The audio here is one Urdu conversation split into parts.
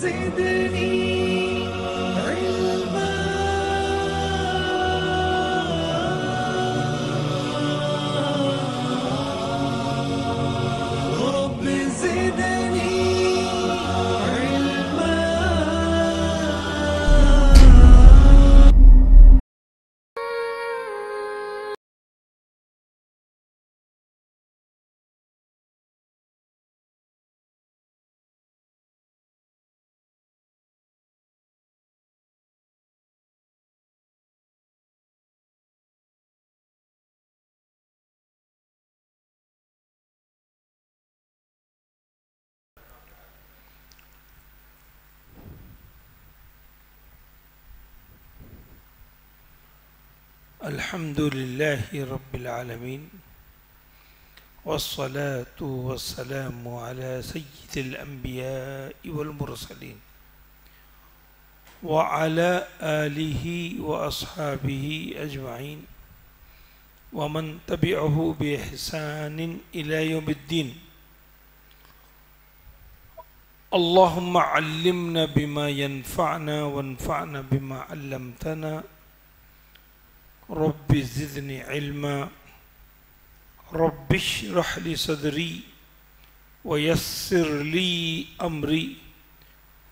زدني علما رب زدني علما. الحمد لله رب العالمين والصلاة والسلام على سيد الأنبياء والمرسلين وعلى آله وأصحابه أجمعين ومن تبعه بإحسان إلى يوم الدين. اللهم علمنا بما ينفعنا وانفعنا بما علمتنا. رب زدني علما رب اشرح لي صدري ويسر لي أمري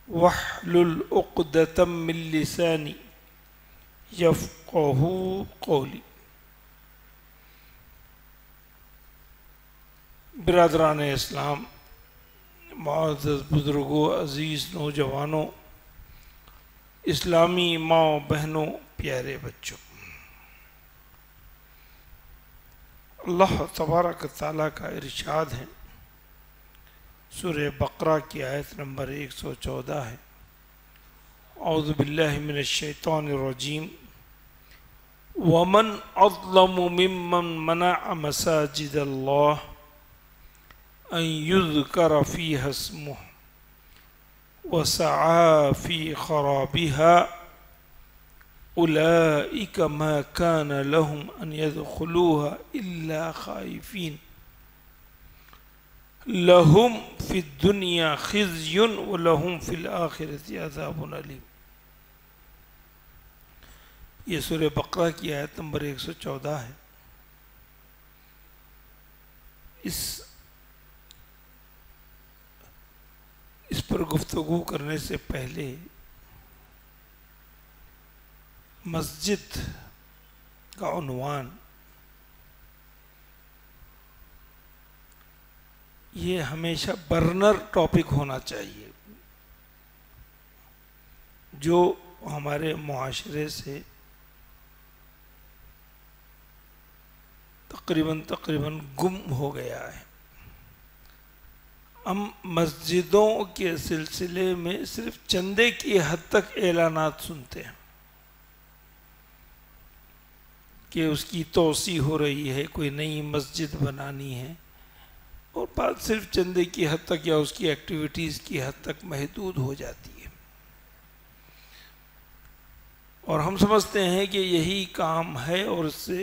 واحلل عقدة من لساني يفقه قولي. برادران اسلام، معزز بزرگوں، عزیز نوجوانوں، اسلامی ماں بہنوں، پیارے بچوں، اللہ تبارک تعالیٰ کا ارشاد ہے، سورہ بقرہ کی آیت نمبر 114 ہے، اعوذ باللہ من الشیطان الرجیم وَمَنْ أَظْلَمُ مِمَّنْ مَنَعَ مَسَاجِدَ اللَّهِ أَنْ يُذْكَرَ فِيهَا اسْمُهُ وَسَعَى فِي خَرَابِهَا أولئك ما كان لهم أن يدخلوها إلا خائفين لهم في الدنيا خزي ولهم في الآخرة عذاب أليم. یہ سورہ بقرہ کی آیت نمبر 114 ہے. اس پر گفتگو کرنے سے پہلے مسجد کا عنوان یہ ہمیشہ برنر ٹاپک ہونا چاہیے جو ہمارے معاشرے سے تقریباً گم ہو گیا ہے. ہم مسجدوں کے سلسلے میں صرف چندے کی حد تک اعلانات سنتے ہیں کہ اس کی توسیع ہو رہی ہے، کوئی نئی مسجد بنانی ہے، اور بات صرف چندے کی حد تک یا اس کی ایکٹیویٹیز کی حد تک محدود ہو جاتی ہے، اور ہم سمجھتے ہیں کہ یہی کام ہے اور اس سے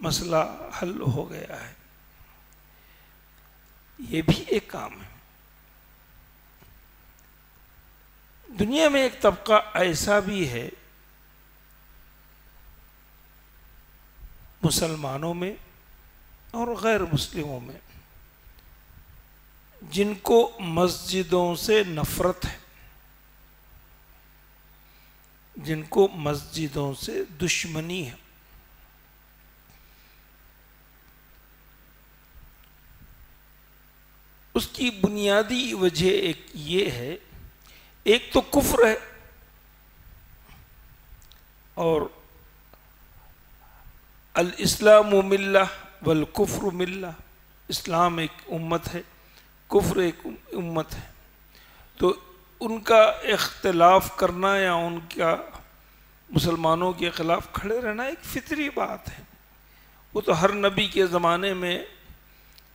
مسئلہ حل ہو گیا ہے. یہ بھی ایک کام ہے. دنیا میں ایک طبقہ ایسا بھی ہے مسلمانوں میں اور غیر مسلموں میں جن کو مسجدوں سے نفرت ہے، جن کو مسجدوں سے دشمنی ہے. اس کی بنیادی وجہ ایک یہ ہے، ایک تو کفر ہے اور الاسلام ملہ والکفر ملہ، اسلام ایک امت ہے، کفر ایک امت ہے. تو ان کا اختلاف کرنا یا ان کا مسلمانوں کے خلاف کھڑے رہنا ایک فطری بات ہے. وہ تو ہر نبی کے زمانے میں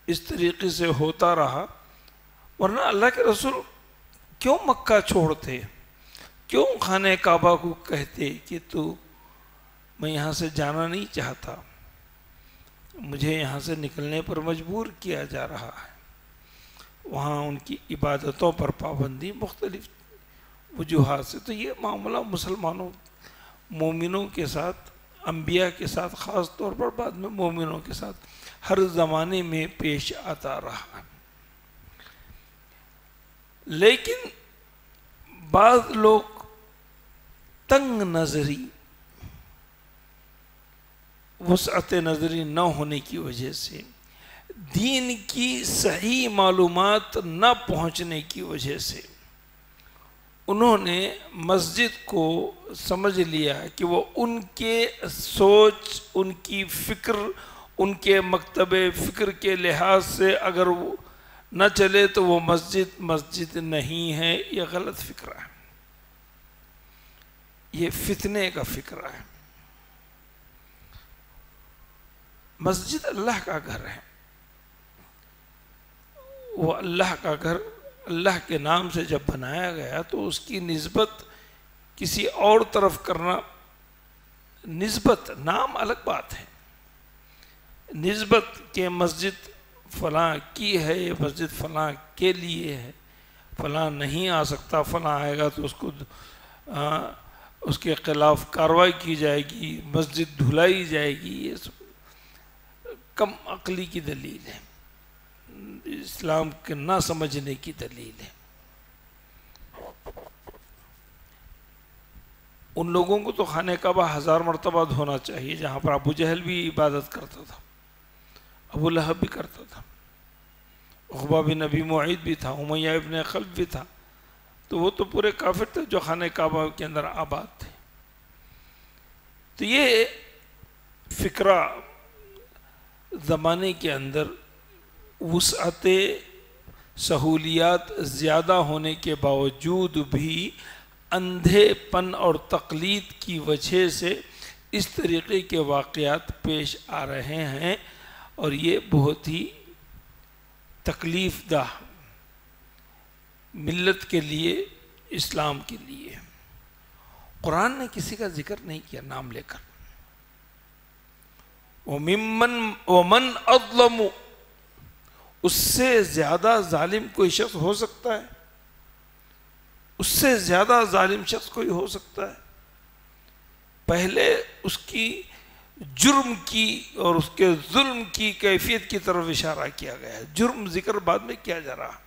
اس طریقے سے ہوتا رہا، ورنہ اللہ کے رسول کیوں مکہ چھوڑتے، کیوں خانہ کعبہ کو کہتے کہ تو میں یہاں سے جانا نہیں چاہتا، مجھے یہاں سے نکلنے پر مجبور کیا جا رہا ہے. وہاں ان کی عبادتوں پر پابندی مختلف وجوہات سے. تو یہ معاملہ مسلمانوں مومنوں کے ساتھ، انبیاء کے ساتھ خاص طور پر، بعد میں مومنوں کے ساتھ ہر زمانے میں پیش آتا رہا. لیکن بعض لوگ تنگ نظری، وسعت نظری نہ ہونے کی وجہ سے، دین کی صحیح معلومات نہ پہنچنے کی وجہ سے، انہوں نے مسجد کو سمجھ لیا کہ وہ ان کے سوچ، ان کی فکر، ان کے مکتب فکر کے لحاظ سے اگر وہ نہ چلے تو وہ مسجد نہیں ہے. یہ غلط فکرہ ہے، یہ فتنے کا فکرہ ہے. مسجد اللہ کا گھر ہے، وہ اللہ کا گھر اللہ کے نام سے جب بنایا گیا تو اس کی نسبت کسی اور طرف کرنا، نسبت نام الگ بات ہے، نسبت کہ مسجد فلاں کی ہے، یہ مسجد فلاں کے لیے ہے، فلاں نہیں آ سکتا، فلاں آئے گا تو اس کے خلاف کارروائی کی جائے گی، مسجد دھلائی جائے گی. یہ سب کم عقلی کی دلیل ہے، اسلام کے نہ سمجھنے کی دلیل ہے. ان لوگوں کو تو خانہ کعبہ 1000 مرتبہ دھونا چاہیے جہاں پر ابو جہل بھی عبادت کرتا تھا، ابو لہب بھی کرتا تھا، عقبہ بن ابی معیط بھی تھا، امیہ ابن خلف بھی تھا. تو وہ تو پورے کافر تھے جو خانہ کعبہ کے اندر آباد تھے. تو یہ فکرہ زمانے کے اندر وسعت سہولیات زیادہ ہونے کے باوجود بھی اندھے پن اور تقلید کی وجہ سے اس طریقے کے واقعات پیش آ رہے ہیں، اور یہ بہت ہی تکلیف دہ ملت کے لیے، اسلام کے لیے. قرآن نے کسی کا ذکر نہیں کیا نام لے کر. وَمَنْ أَظْلَمُ، اس سے زیادہ ظالم کوئی شخص ہو سکتا ہے؟ اس سے زیادہ ظالم شخص کوئی ہو سکتا ہے؟ پہلے اس کی جرم کی اور اس کے ظلم کی کیفیت کی طرف اشارہ کیا گیا ہے، جرم ذکر بعد میں کیا جا رہا.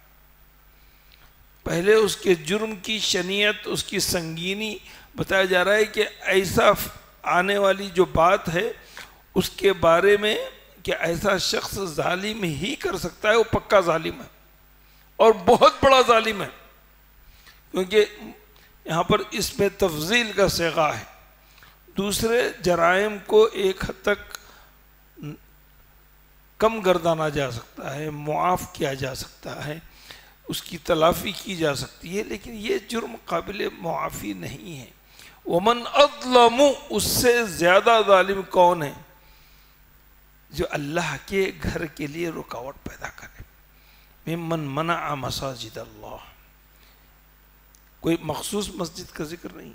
پہلے اس کے جرم کی شنیعت، اس کی سنگینی بتایا جا رہا ہے کہ ایسا آنے والی جو بات ہے اس کے بارے میں کہ ایسا شخص ظالم ہی کر سکتا ہے، وہ پکا ظالم ہے اور بہت بڑا ظالم ہے، کیونکہ یہاں پر اس میں تفضیل کا صیغہ ہے. دوسرے جرائم کو ایک حد تک کم گردانا جا سکتا ہے، معاف کیا جا سکتا ہے، اس کی تلافی کی جا سکتی ہے، لیکن یہ جرم قابل معافی نہیں ہے. ومن اظلم، اس سے زیادہ ظالم کون ہے؟ جو اللہ کے گھر کے لیے رکاوٹ پیدا کرے. ممن منع مساجد اللہ، کوئی مخصوص مسجد کا ذکر نہیں،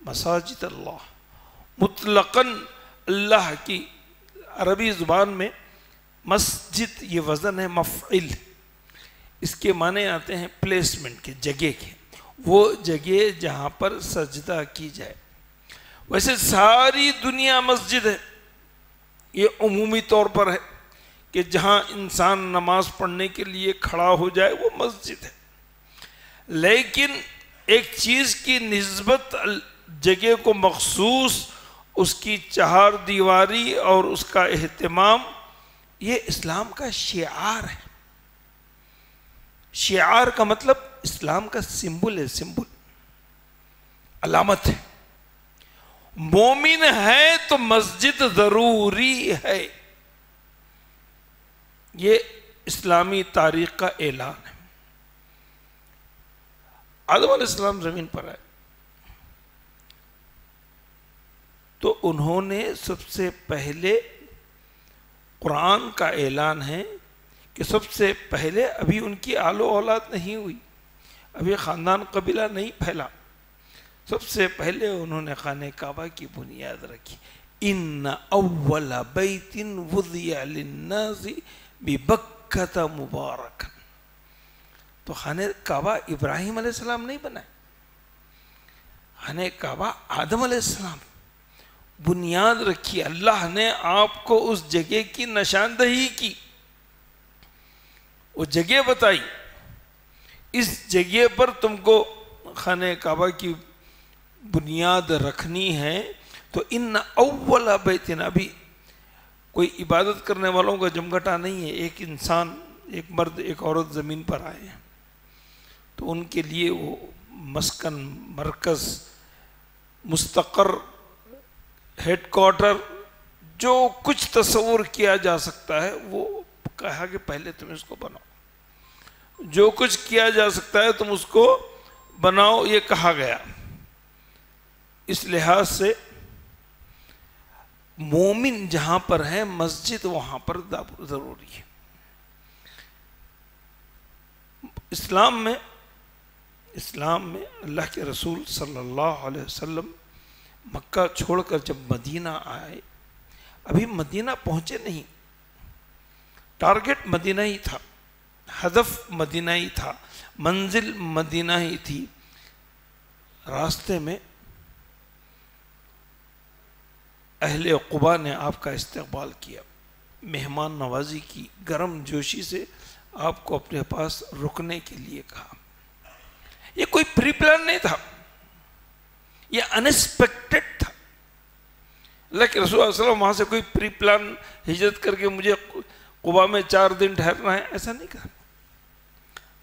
مساجد اللہ مطلقاً اللہ کی. عربی زبان میں مسجد یہ وزن ہے مفعل، اس کے معنی آتے ہیں پلیسمنٹ کے، جگہ کے، وہ جگہ جہاں پر سجدہ کی جائے. ویسے ساری دنیا مسجد ہے، یہ عمومی طور پر ہے کہ جہاں انسان نماز پڑھنے کے لیے کھڑا ہو جائے وہ مسجد ہے. لیکن ایک چیز کی نسبت جگہ کو مخصوص، اس کی چہار دیواری اور اس کا اہتمام، یہ اسلام کا شعار ہے. شعار کا مطلب اسلام کا سمبل ہے، سمبل، علامت ہے. مومن ہے تو مسجد ضروری ہے، یہ اسلامی تاریخ کا اعلان ہے. آدم علیہ السلام زمین پر آئے تو انہوں نے سب سے پہلے، قرآن کا اعلان ہے کہ سب سے پہلے، ابھی ان کی آل و اولاد نہیں ہوئی، ابھی خاندان قبیلہ نہیں پھیلا، سب سے پہلے انہوں نے خانہ کعبہ کی بنیاد رکھی. ان اول بیت وضع للناس ببکۃ مبارکا، تو خانہ کعبہ ابراہیم علیہ السلام نہیں بنائے، خانہ کعبہ آدم علیہ السلام بنیاد رکھی، اللہ نے آپ کو اس جگہ کی نشاندہی کی، وہ جگہ بتائی، اس جگہ پر تم کو خانہ کعبہ کی بنیاد رکھنی ہے۔ تو ان اول بیت، ابھی کوئی عبادت کرنے والوں کا جمگٹا نہیں ہے، ایک انسان، ایک مرد ایک عورت زمین پر آئے ہیں، تو ان کے لیے وہ مسکن، مرکز، مستقر، ہیڈ کوارٹر، جو کچھ تصور کیا جا سکتا ہے وہ کہا کہ پہلے تم اس کو بناؤ، جو کچھ کیا جا سکتا ہے تم اس کو بناؤ، یہ کہا گیا۔ اس لحاظ سے مومن جہاں پر ہے مسجد وہاں پر ضروری ہے۔ اسلام میں اللہ کے رسول صلی اللہ علیہ وسلم مکہ چھوڑ کر جب مدینہ آئے، ابھی مدینہ پہنچے نہیں، ٹارگٹ مدینہ ہی تھا، ہدف مدینہ ہی تھا، منزل مدینہ ہی تھی۔ راستے میں اہل قباء نے آپ کا استقبال کیا، مہمان نوازی کی، گرم جوشی سے آپ کو اپنے پاس رکنے کے لیے کہا۔ یہ کوئی پری پلان نہیں تھا، یہ انیکسپیکٹڈ تھا۔ اللہ کے رسول صلی اللہ علیہ وسلم وہاں سے کوئی پری پلان ہجرت کر کے مجھے قباء میں 4 دن ٹھہرنا ہے ایسا نہیں کہا،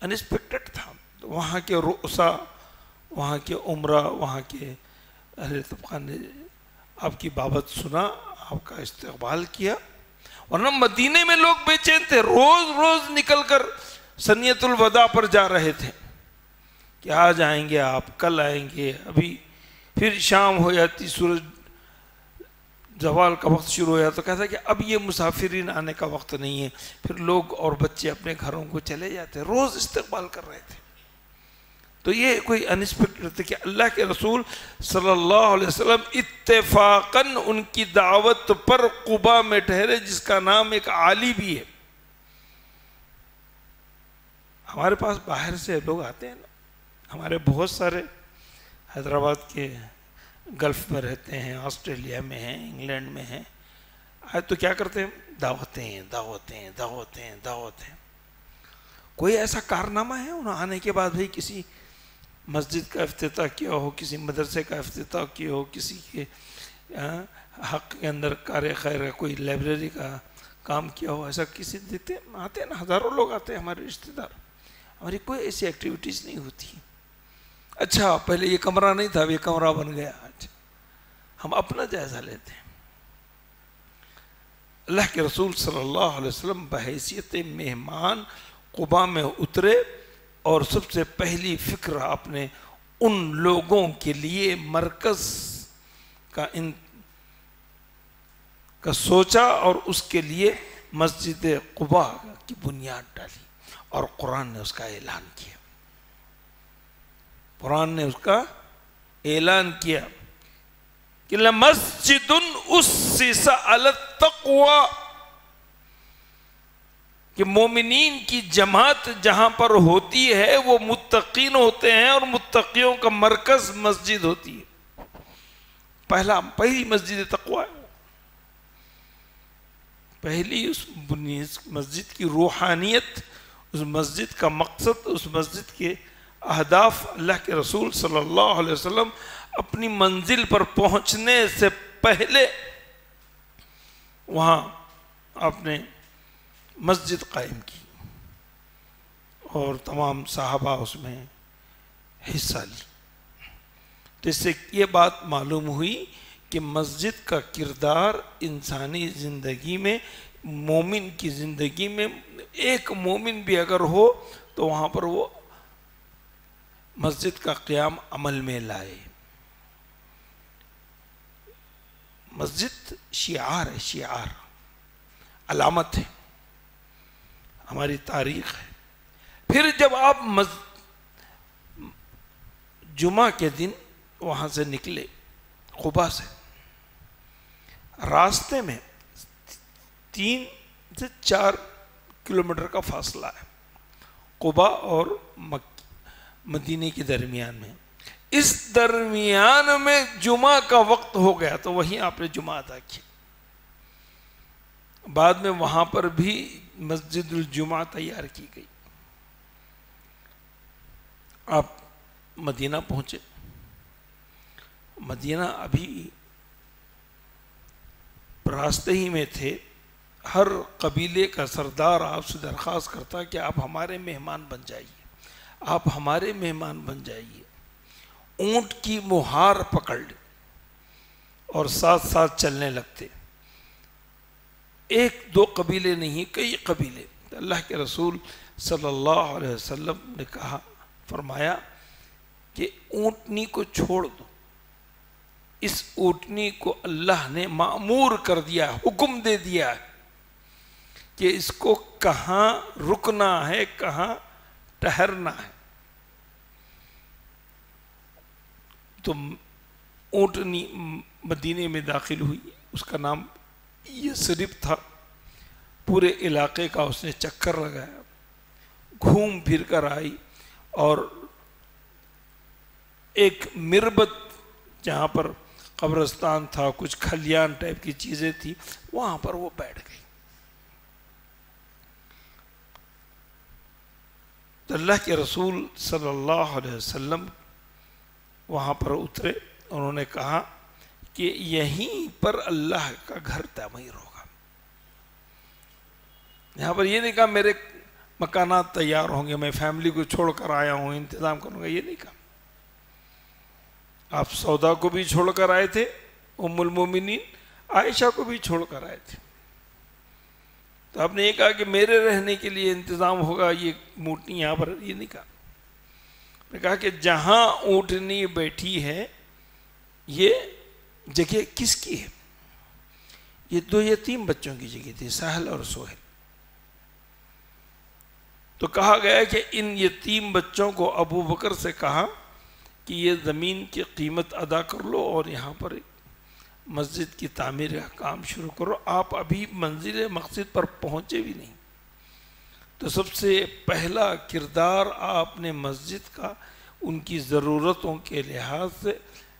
انیکسپیکٹڈ تھا۔ تو وہاں کے رؤسا، وہاں کے عمرہ، وہاں کے اہل طبقہ نے آپ کی بابت سنا، آپ کا استقبال کیا۔ ورنہ مدینے میں لوگ بے چین تھے، روز روز نکل کر سنیت الوداع پر جا رہے تھے کہ آج آئیں گے آپ، کل آئیں گے، ابھی پھر شام ہو جاتی، سورج زوال کا وقت شروع ہو جاتا، تو کہتا کہ اب یہ مسافرین آنے کا وقت نہیں ہے، پھر لوگ اور بچے اپنے گھروں کو چلے جاتے، روز استقبال کر رہے تھے۔ تو یہ کوئی انیکسپیکٹڈ تھا کہ اللہ کے رسول صلی اللہ علیہ وسلم اتفاقاً ان کی دعوت پر قباء میں ٹھہرے، جس کا نام ایک عالی بھی ہے۔ ہمارے پاس باہر سے لوگ آتے ہیں نا، ہمارے بہت سارے حیدرآباد کے گلف میں رہتے ہیں، آسٹریلیا میں ہیں، انگلینڈ میں ہیں، آج تو کیا کرتے ہیں؟ دعوتیں دعوتیں دعوتیں دعوتیں۔ کوئی ایسا کارنامہ ہے انہوں آنے کے بعد بھی کسی مسجد کا افتتاح کیا ہو، کسی مدرسے کا افتتاح کیا ہو، کسی کے حق کے اندر کار خیر کا کوئی لائبریری کا کام کیا ہو، ایسا کسی دیکھتے ہیں؟ آتے ہیں نا، ہزاروں لوگ آتے ہیں ہمارے رشتہ دار، ہماری کوئی ایسی ایکٹیویٹیز نہیں ہوتی۔ اچھا پہلے یہ کمرہ نہیں تھا، اب یہ کمرہ بن گیا، آج ہم اپنا جائزہ لیتے ہیں۔ اللہ کے رسول صلی اللہ علیہ وسلم بحیثیت مہمان قباء میں اترے، اور سب سے پہلی فکر آپ نے ان لوگوں کے لیے مرکز کا سوچا، اور اس کے لیے مسجد قباء کی بنیاد ڈالی، اور قرآن نے اس کا اعلان کیا، قرآن نے اس کا اعلان کیا کہ لَمَسْجِدٌ أُسِّسَ عَلَى التَّقْوَى، کہ مومنین کی جماعت جہاں پر ہوتی ہے وہ متقین ہوتے ہیں، اور متقیوں کا مرکز مسجد ہوتی ہے۔ پہلی مسجد تقوی ہے، پہلی اس مسجد کی روحانیت، اس مسجد کا مقصد، اس مسجد کے اہداف، اللہ کے رسول صلی اللہ علیہ وسلم اپنی منزل پر پہنچنے سے پہلے وہاں آپ نے مسجد قائم کی، اور تمام صحابہ اس میں حصہ لی۔ تو اس سے یہ بات معلوم ہوئی کہ مسجد کا کردار انسانی زندگی میں، مومن کی زندگی میں، ایک مومن بھی اگر ہو تو وہاں پر وہ مسجد کا قیام عمل میں لائے۔ مسجد شعار ہے، شعار، علامت ہے، ہماری تاریخ ہے۔ پھر جب آپ جمعہ کے دن وہاں سے نکلے قباء سے، راستے میں 3 سے 4 کلومیٹر کا فاصلہ ہے، قبا اور مدینے کے درمیان میں. اس درمیان میں جمعہ کا وقت ہو گیا تو وہیں آپ نے جمعہ ادا کیا. بعد میں وہاں پر بھی مسجد الجمعہ تیار کی گئی. آپ مدینہ پہنچے. مدینہ ابھی راستے ہی میں تھے. ہر قبیلے کا سردار آپ سے درخواست کرتا کہ آپ ہمارے مہمان بن جائیے, آپ ہمارے مہمان بن جائیے. اونٹ کی مہار پکڑ لی اور ساتھ ساتھ چلنے لگتے. ایک دو قبیلے نہیں, کئی قبیلے. اللہ کے رسول صلی اللہ علیہ وسلم نے کہا, فرمایا کہ اونٹنی کو چھوڑ دو. اس اونٹنی کو اللہ نے مأمور کر دیا, حکم دے دیا ہے کہ اس کو کہاں رکنا ہے, کہاں ٹھہرنا ہے. تو اونٹنی مدینے میں داخل ہوئی. اس کا نام یثرب تھا. پورے علاقے کا اس نے چکر لگایا, گھوم پھر کر آئی, اور ایک مربت جہاں پر قبرستان تھا, کچھ کھلیان ٹائپ کی چیزیں تھی, وہاں پر وہ بیٹھ گئی. تو اللہ کے رسول صلی اللہ علیہ وسلم وہاں پر اترے. انہوں نے کہا کہ یہیں پر اللہ کا گھر تعمیر ہوگا. یہاں پر یہ نہیں کہا میرے مکانات تیار ہوں گے, میں فیملی کو چھوڑ کر آیا ہوں, انتظام کروں گا, یہ نہیں کہا. آپ سودا کو بھی چھوڑ کر آئے تھے, ام المومنین عائشہ کو بھی چھوڑ کر آئے تھے. تو آپ نے یہ کہا کہ میرے رہنے کے لیے انتظام ہوگا, یہ اونٹنی یہاں پر, یہ نہیں کہا. نے کہا کہ جہاں اونٹنی بیٹھی ہے یہ جگہ کس کی ہے؟ یہ دو یتیم بچوں کی جگہ تھی, سہل اور سہیل. تو کہا گیا کہ ان یتیم بچوں کو ابو بکر سے کہا کہ یہ زمین کی قیمت ادا کر لو اور یہاں پر مسجد کی تعمیر کا کام شروع کرو. آپ ابھی منزل مقصد پر پہنچے بھی نہیں. تو سب سے پہلا کردار آپ نے مسجد کا ان کی ضرورتوں کے لحاظ سے,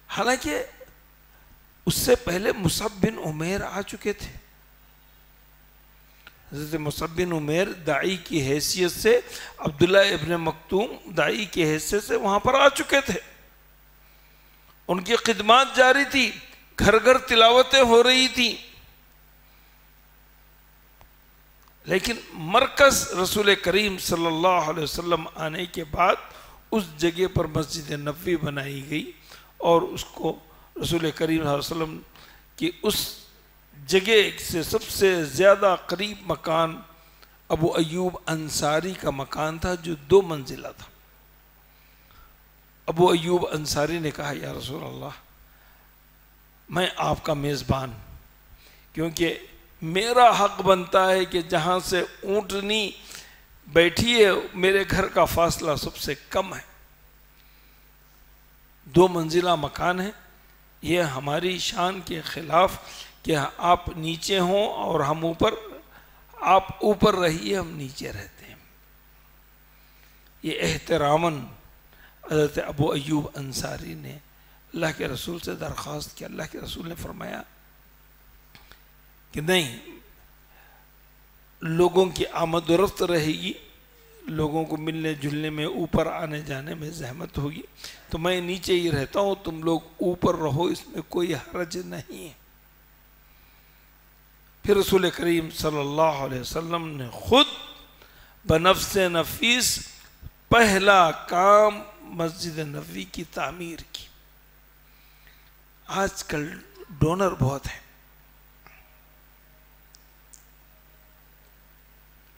حالانکہ اس سے پہلے مصعب بن عمیر آ چکے تھے. حضرت مصعب بن عمیر داعی کی حیثیت سے, عبداللہ ابن مکتوم داعی کی حیثیت سے وہاں پر آ چکے تھے. ان کی خدمات جاری تھی, گھر گھر تلاوتیں ہو رہی تھی. لیکن مرکز رسول کریم صلی اللہ علیہ وسلم آنے کے بعد اس جگہ پر مسجد نبوی بنائی گئی, اور اس کو رسول کریم صلی اللہ علیہ وسلم کی اس جگہ سے سب سے زیادہ قریب مکان ابو ایوب انصاری کا مکان تھا, جو 2 منزلہ تھا. ابو ایوب انصاری نے کہا, یا رسول اللہ, میں آپ کا میزبان, کیونکہ میرا حق بنتا ہے کہ جہاں سے اونٹنی بیٹھی ہے میرے گھر کا فاصلہ سب سے کم ہے, 2 منزلہ مکان ہے. یہ ہماری شان کے خلاف کہ آپ نیچے ہوں اور ہم اوپر, آپ اوپر رہیے ہم نیچے رہتے ہیں. یہ احتراماً حضرت ابو ایوب انصاری نے اللہ کے رسول سے درخواست کی. اللہ کے رسول نے فرمایا کہ نہیں, لوگوں کی آمد و رفت رہے گی, لوگوں کو ملنے جلنے میں, اوپر آنے جانے میں زحمت ہوگی, تو میں نیچے ہی رہتا ہوں, تم لوگ اوپر رہو, اس میں کوئی حرج نہیں ہے. پھر رسول کریم صلی اللہ علیہ وسلم نے خود بنفس نفیس پہلا کام مسجد نبوی کی تعمیر کی. آج کل ڈونر بہت ہیں,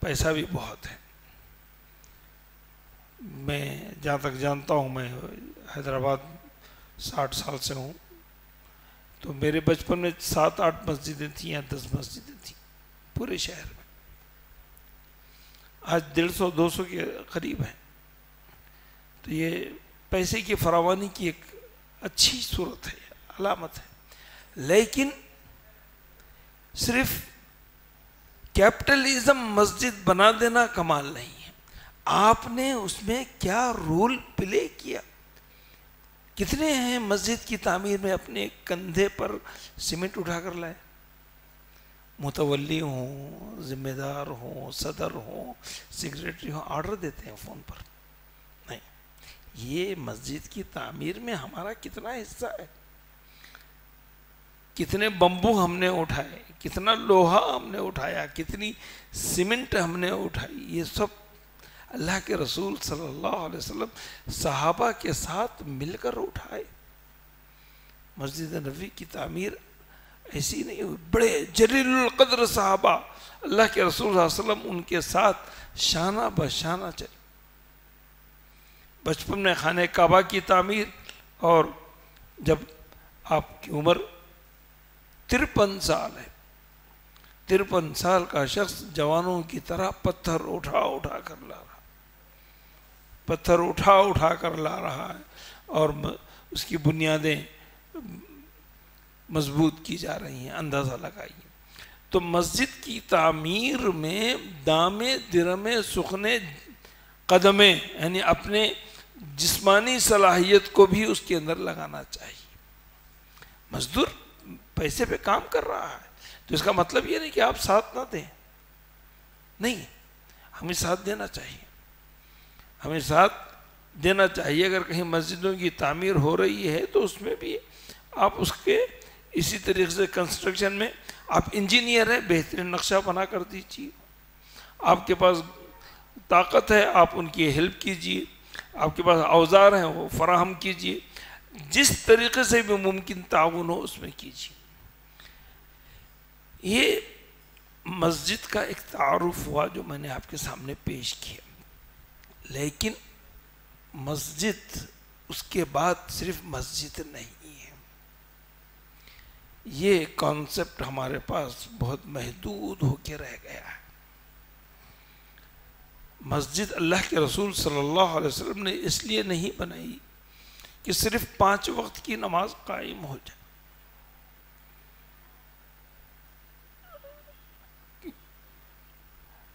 پیسہ بھی بہت ہے. میں جہاں تک جانتا ہوں, میں حیدرآباد 60 سال سے ہوں, تو میرے بچپن میں 7-8 مسجدیں تھیں یا 10 مسجدیں تھیں پورے شہر میں. آج 150-200 کے قریب ہیں. تو یہ پیسے کی فراوانی کی ایک اچھی صورت ہے, علامت ہے. لیکن صرف کیپٹلزم مسجد بنا دینا کمال نہیں ہے. آپ نے اس میں کیا رول پلے کیا؟ کتنے ہیں مسجد کی تعمیر میں اپنے کندھے پر سیمنٹ اٹھا کر لائے؟ متولی ہوں، ذمہ دار ہوں، صدر ہوں، سیکریٹری ہوں، آرڈر دیتے ہیں فون پر؟ نہیں. یہ مسجد کی تعمیر میں ہمارا کتنا حصہ ہے؟ کتنے بمبو ہم نے اٹھائے، کتنا لوہا ہم نے اٹھایا، کتنی سیمنٹ ہم نے اٹھائی. یہ سب اللہ کے رسول صلی اللہ علیہ وسلم صحابہ کے ساتھ مل کر اٹھائے. مسجد نبوی کی تعمیر ایسی نہیں ہوئی. بڑے جلیل القدر صحابہ اللہ کے رسول صلی اللہ علیہ وسلم ان کے ساتھ شانہ بشانہ چلے. بچپن میں خانہ کعبہ کی تعمیر، اور جب آپ کی عمر 53 سال ہے، 53 سال کا شخص جوانوں کی طرح پتھر اٹھا اٹھا کر لا رہا، پتھر اٹھا اٹھا کر لا رہا ہے، اور اس کی بنیادیں مضبوط کی جا رہی ہیں. اندازہ لگائیے. تو مسجد کی تعمیر میں دامے درمے سخنے قدمے، یعنی اپنے جسمانی صلاحیت کو بھی اس کے اندر لگانا چاہیے. مزدور پیسے پہ کام کر رہا ہے تو اس کا مطلب یہ نہیں کہ آپ ساتھ نہ دیں. نہیں، ہمیں ساتھ دینا چاہیے، ہمیں ساتھ دینا چاہیے. اگر کہیں مسجدوں کی تعمیر ہو رہی ہے تو اس میں بھی آپ اس کے اسی طریقے سے کنسٹرکشن میں آپ انجینئر ہیں، بہترین نقشہ بنا کر دیجیے. آپ کے پاس طاقت ہے، آپ ان کی ہیلپ کیجیے. آپ کے پاس اوزار ہیں، وہ فراہم کیجیے. جس طریقے سے بھی ممکن تعاون ہو اس میں کیجیے. یہ مسجد کا ایک تعارف ہوا جو میں نے آپ کے سامنے پیش کیا. لیکن مسجد اس کے بعد صرف مسجد نہیں ہے. یہ کانسیپٹ ہمارے پاس بہت محدود ہو کے رہ گیا ہے. مسجد اللہ کے رسول صلی اللہ علیہ وسلم نے اس لیے نہیں بنائی کہ صرف 5 وقت کی نماز قائم ہو جائے.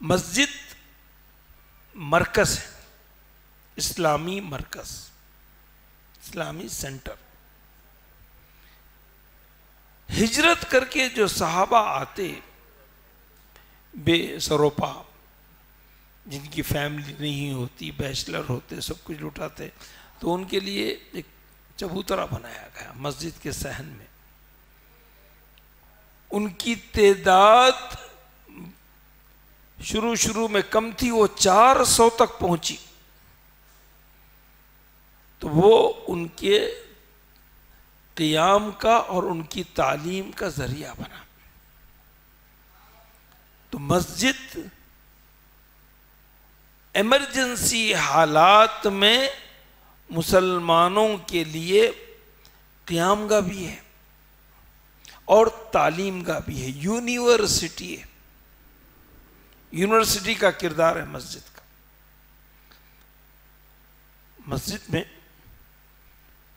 مسجد مرکز ہے، اسلامی مرکز، اسلامی سینٹر. ہجرت کر کے جو صحابہ آتے بے سروپا، جن کی فیملی نہیں ہوتی، بیچلر ہوتے، سب کچھ لٹاتے، تو ان کے لیے ایک چبوترا بنایا گیا مسجد کے صحن میں. ان کی تعداد شروع میں کم تھی، وہ 400 تک پہنچی. تو وہ ان کے قیام کا اور ان کی تعلیم کا ذریعہ بنا. تو مسجد ایمرجنسی حالات میں مسلمانوں کے لیے قیام گاہ بھی ہے اور تعلیم گاہ بھی ہے. یونیورسٹی ہے. یونیورسٹی کا کردار ہے مسجد کا. مسجد میں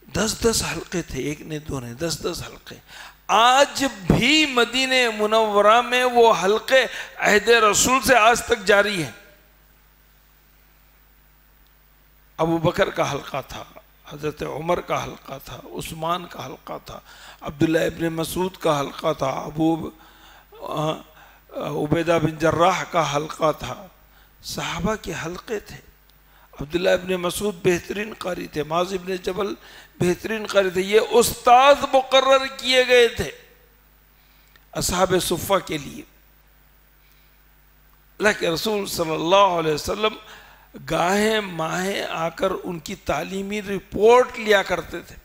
10 حلقے تھے، ایک نے دو نے 10 حلقے. آج بھی مدینہ منورہ میں وہ حلقے عہد رسول سے آج تک جاری ہیں. ابو بکر کا حلقہ تھا، حضرت عمر کا حلقہ تھا، عثمان کا حلقہ تھا، عبداللہ ابن مسعود کا حلقہ تھا، ابو عبیدہ بن جراح کا حلقہ تھا. صحابہ کے حلقے تھے. عبداللہ ابن مسعود بہترین قاری تھے، معاذ ابن جبل بہترین قاری تھے. یہ استاد مقرر کیے گئے تھے اصحاب صفہ کے لیے. اللہ کے رسول صلی اللہ علیہ وسلم گاہیں ماہیں آ کر ان کی تعلیمی رپورٹ لیا کرتے تھے.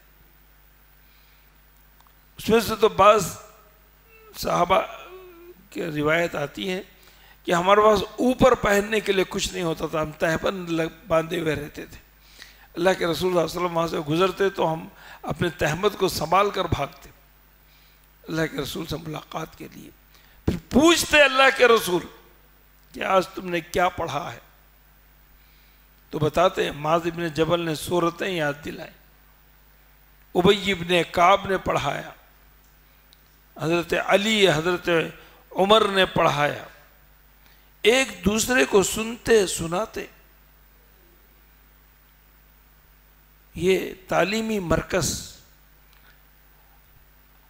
اس میں سے تو بعض صحابہ کی روایت آتی ہے کہ ہمارے پاس اوپر پہننے کے لیے کچھ نہیں ہوتا تھا، ہم تہبند باندھے ہوئے رہتے تھے. اللہ کے رسول صلی اللہ علیہ وسلم وہاں سے گزرتے تو ہم اپنے تہمت کو سنبھال کر بھاگتے اللہ کے رسول سے ملاقات کے لیے. پھر پوچھتے اللہ کے رسول کہ آج تم نے کیا پڑھا ہے؟ تو بتاتے ہیں معاذ ابن جبل نے سورتیں یاد دلائیں، ابی ابن کعب نے پڑھایا، حضرت علی حضرت عمر نے پڑھایا. ایک دوسرے کو سنتے سناتے یہ تعلیمی مرکز،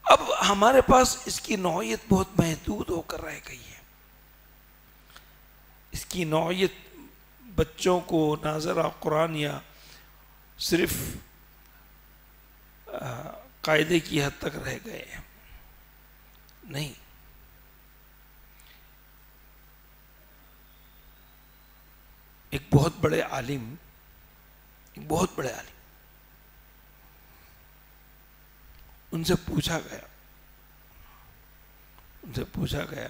اب ہمارے پاس اس کی نوعیت بہت محدود ہو کر رہ گئی ہے. اس کی نوعیت بچوں کو ناظرہ قرآن یا صرف قاعدے کی حد تک رہ گئے ہیں. نہیں، ایک بہت بڑے عالم ان سے پوچھا گیا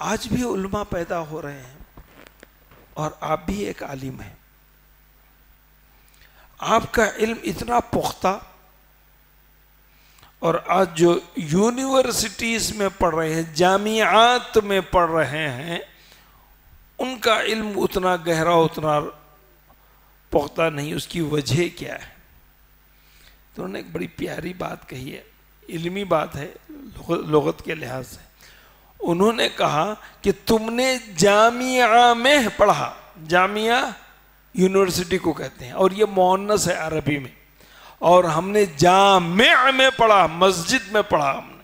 آج بھی علماء پیدا ہو رہے ہیں اور آپ بھی ایک عالم ہیں، آپ کا علم اتنا پختہ، اور آج جو یونیورسٹیز میں پڑھ رہے ہیں، جامعات میں پڑھ رہے ہیں، ان کا علم اتنا گہرا، اتنا پختہ نہیں. اس کی وجہ کیا ہے؟ تو انہوں نے ایک بڑی پیاری بات کہی ہے، علمی بات ہے لغت کے لحاظ سے. انہوں نے کہا کہ تم نے جامعہ میں پڑھا، جامعہ یونیورسٹی کو کہتے ہیں اور یہ مؤنث ہے عربی میں، اور ہم نے جامع میں پڑھا، مسجد میں پڑھا ہم نے،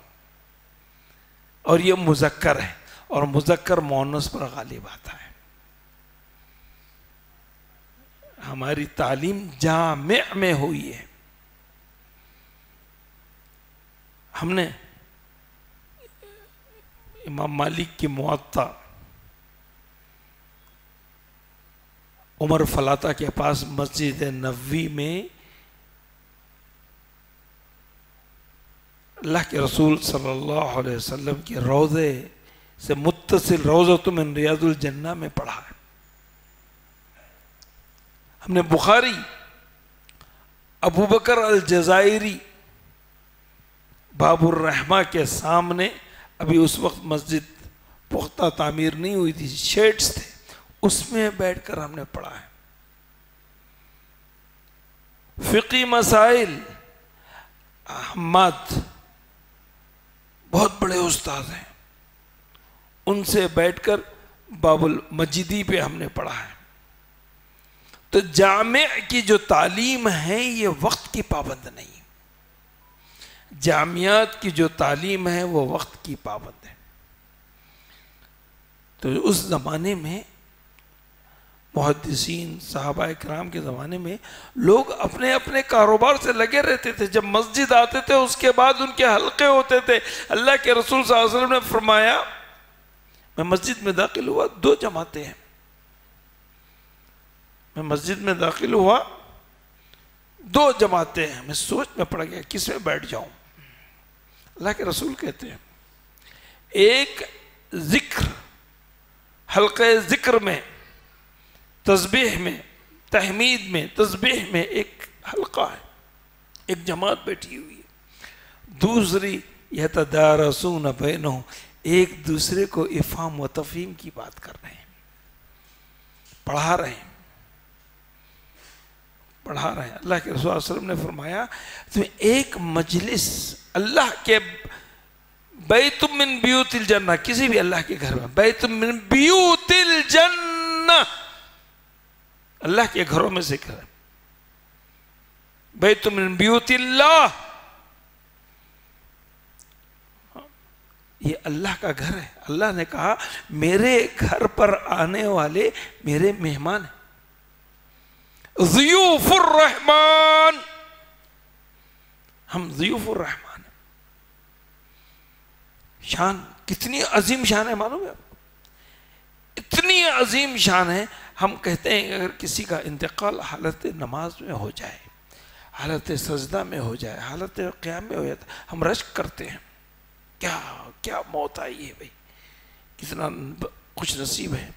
اور یہ مذکر ہے، اور مذکر مؤنث پر غالب آتا ہے. ہماری تعلیم جامع میں ہوئی ہے. ہم نے امام مالک کی موطا عمر فلاطہ کے پاس مسجد نبوی میں اللہ کے رسول صلی اللہ علیہ وسلم کے روضے سے متصل روضۃ من ریاض الجنہ میں پڑھا ہے. ہم نے بخاری ابو بکر الجزائری باب الرحمہ کے سامنے، ابھی اس وقت مسجد پختہ تعمیر نہیں ہوئی تھی، شیڈز تھے، اس میں بیٹھ کر ہم نے پڑھا ہے. فقی مسائل حماد بہت بڑے استاد ہیں، ان سے بیٹھ کر باب المجدی پہ ہم نے پڑھا ہے. تو جامع کی جو تعلیم ہے یہ وقت کی پابند نہیں، جامعات کی جو تعلیم ہے وہ وقت کی پابند ہے. تو اس زمانے میں محدثین صحابہ کرام کے زمانے میں لوگ اپنے اپنے کاروبار سے لگے رہتے تھے. جب مسجد آتے تھے اس کے بعد ان کے حلقے ہوتے تھے. اللہ کے رسول صلی اللہ علیہ وسلم نے فرمایا، میں مسجد میں داخل ہوا، 2 جماعتیں ہیں. میں مسجد میں داخل ہوا، 2 جماعتیں ہیں. میں سوچ میں پڑ گیا کس میں بیٹھ جاؤں. اللہ کے رسول کہتے ہیں ایک ذکر، حلقہ ذکر میں، تسبیح میں، تحمید میں، تسبیح میں ایک حلقہ ہے، ایک جماعت بیٹھی ہوئی ہے. دوسری یتدارسون بینہم، ایک دوسرے کو افہام و تفہیم کی بات کر رہے ہیں، پڑھا رہے ہیں. اللہ کے رسول صلی اللہ علیہ وسلم نے فرمایا تمہیں ایک مجلس اللہ کے بیت من بیوت الجنہ، کسی بھی اللہ کے گھر میں، بیت من بیوت الجنہ، اللہ کے گھروں میں ذکر ہے. بیت من بیوت اللہ، یہ اللہ کا گھر ہے. اللہ نے کہا میرے گھر پر آنے والے میرے مہمان ہیں، ضیوف الرحمن، ہم ضیوف الرحمن ہیں. شان کتنی عظیم شان ہے معلوم ہے؟ اتنی عظیم شان ہے. ہم کہتے ہیں اگر کسی کا انتقال حالت نماز میں ہو جائے، حالت سجدہ میں ہو جائے، حالت قیام میں ہو جائے، ہم رشک کرتے ہیں، کیا موت آئی ہے بھائی، کتنا خوش نصیب ہے.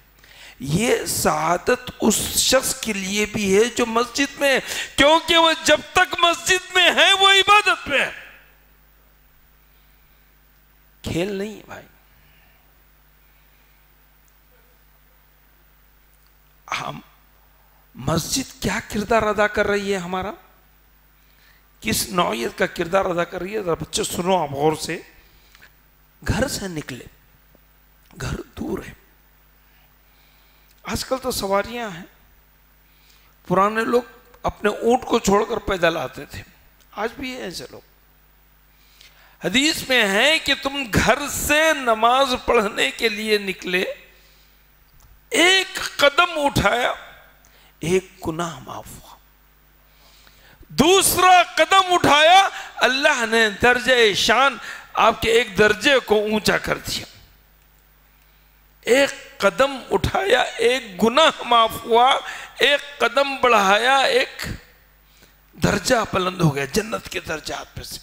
یہ سعادت اس شخص کے لیے بھی ہے جو مسجد میں ہے، کیونکہ وہ جب تک مسجد میں ہے وہ عبادت میں ہے، کھیل نہیں ہے بھائی. ہم مسجد کیا کردار ادا کر رہی ہے ہمارا، کس نوعیت کا کردار ادا کر رہی ہے؟ ذرا بچے سنو آپ غور سے. گھر سے نکلے، گھر دور ہے. آج کل تو سواریاں ہیں، پرانے لوگ اپنے اونٹ کو چھوڑ کر پیدل آتے تھے. آج بھی ہیں ایسے لوگ. حدیث میں ہے کہ تم گھر سے نماز پڑھنے کے لیے نکلے, ایک قدم اٹھایا, ایک گناہ معاف ہوا. دوسرا قدم اٹھایا, اللہ نے درجہ شان آپ کے ایک درجے کو اونچا کر دیا. ایک قدم اٹھایا, ایک گناہ معاف ہوا, ایک قدم بڑھایا, ایک درجہ بلند ہو گیا جنت کے درجات پہ سے.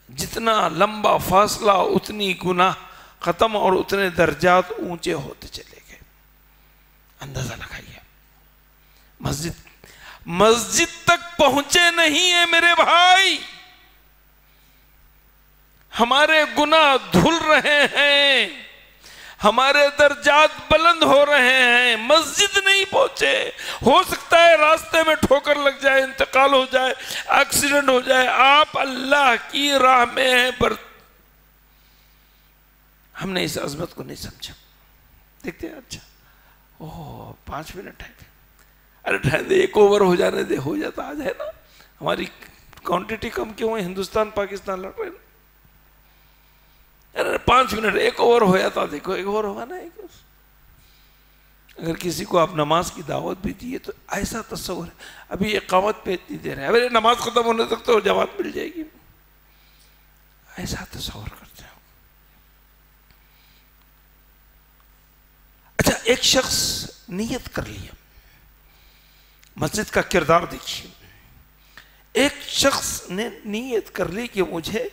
جتنا لمبا فاصلہ اتنی گناہ ختم اور اتنے درجات اونچے ہوتے چلے گئے. اندازہ لگائیے. مسجد تک پہنچے نہیں ہیں میرے بھائی, ہمارے گناہ دھل رہے ہیں, ہمارے درجات بلند ہو رہے ہیں, مسجد نہیں پہنچے. ہو سکتا ہے راستے میں ٹھوکر لگ جائے, انتقال ہو جائے, ایکسیڈنٹ ہو جائے, آپ اللہ کی راہ میں ہیں, پر ہم نے اس عظمت کو نہیں سمجھا. دیکھتے ہیں اچھا 5 منٹ ہے, ارے ٹھہر دے, ایک اوور ہو جانے دے, ہو جاتا. آج ہے نا ہماری کوانٹٹی کم کیوں ہے, ہندوستان پاکستان لڑ رہے ہیں. ارے 5 منٹ, ایک اوور ہو جاتا. دیکھو ایک اوور ہوگا نا. اگر کسی کو آپ نماز کی دعوت بھی دیے تو ایسا تصور ہے, ابھی اقامت پہ اتنی دیر ہے, ابھی نماز ختم ہونے تک تو جماعت مل جائے گی, ایسا تصور کرتے ہیں. اچھا, ایک شخص نیت کر لیا, مسجد کا کردار دیکھیے. ایک شخص نے نیت کر لی کہ مجھے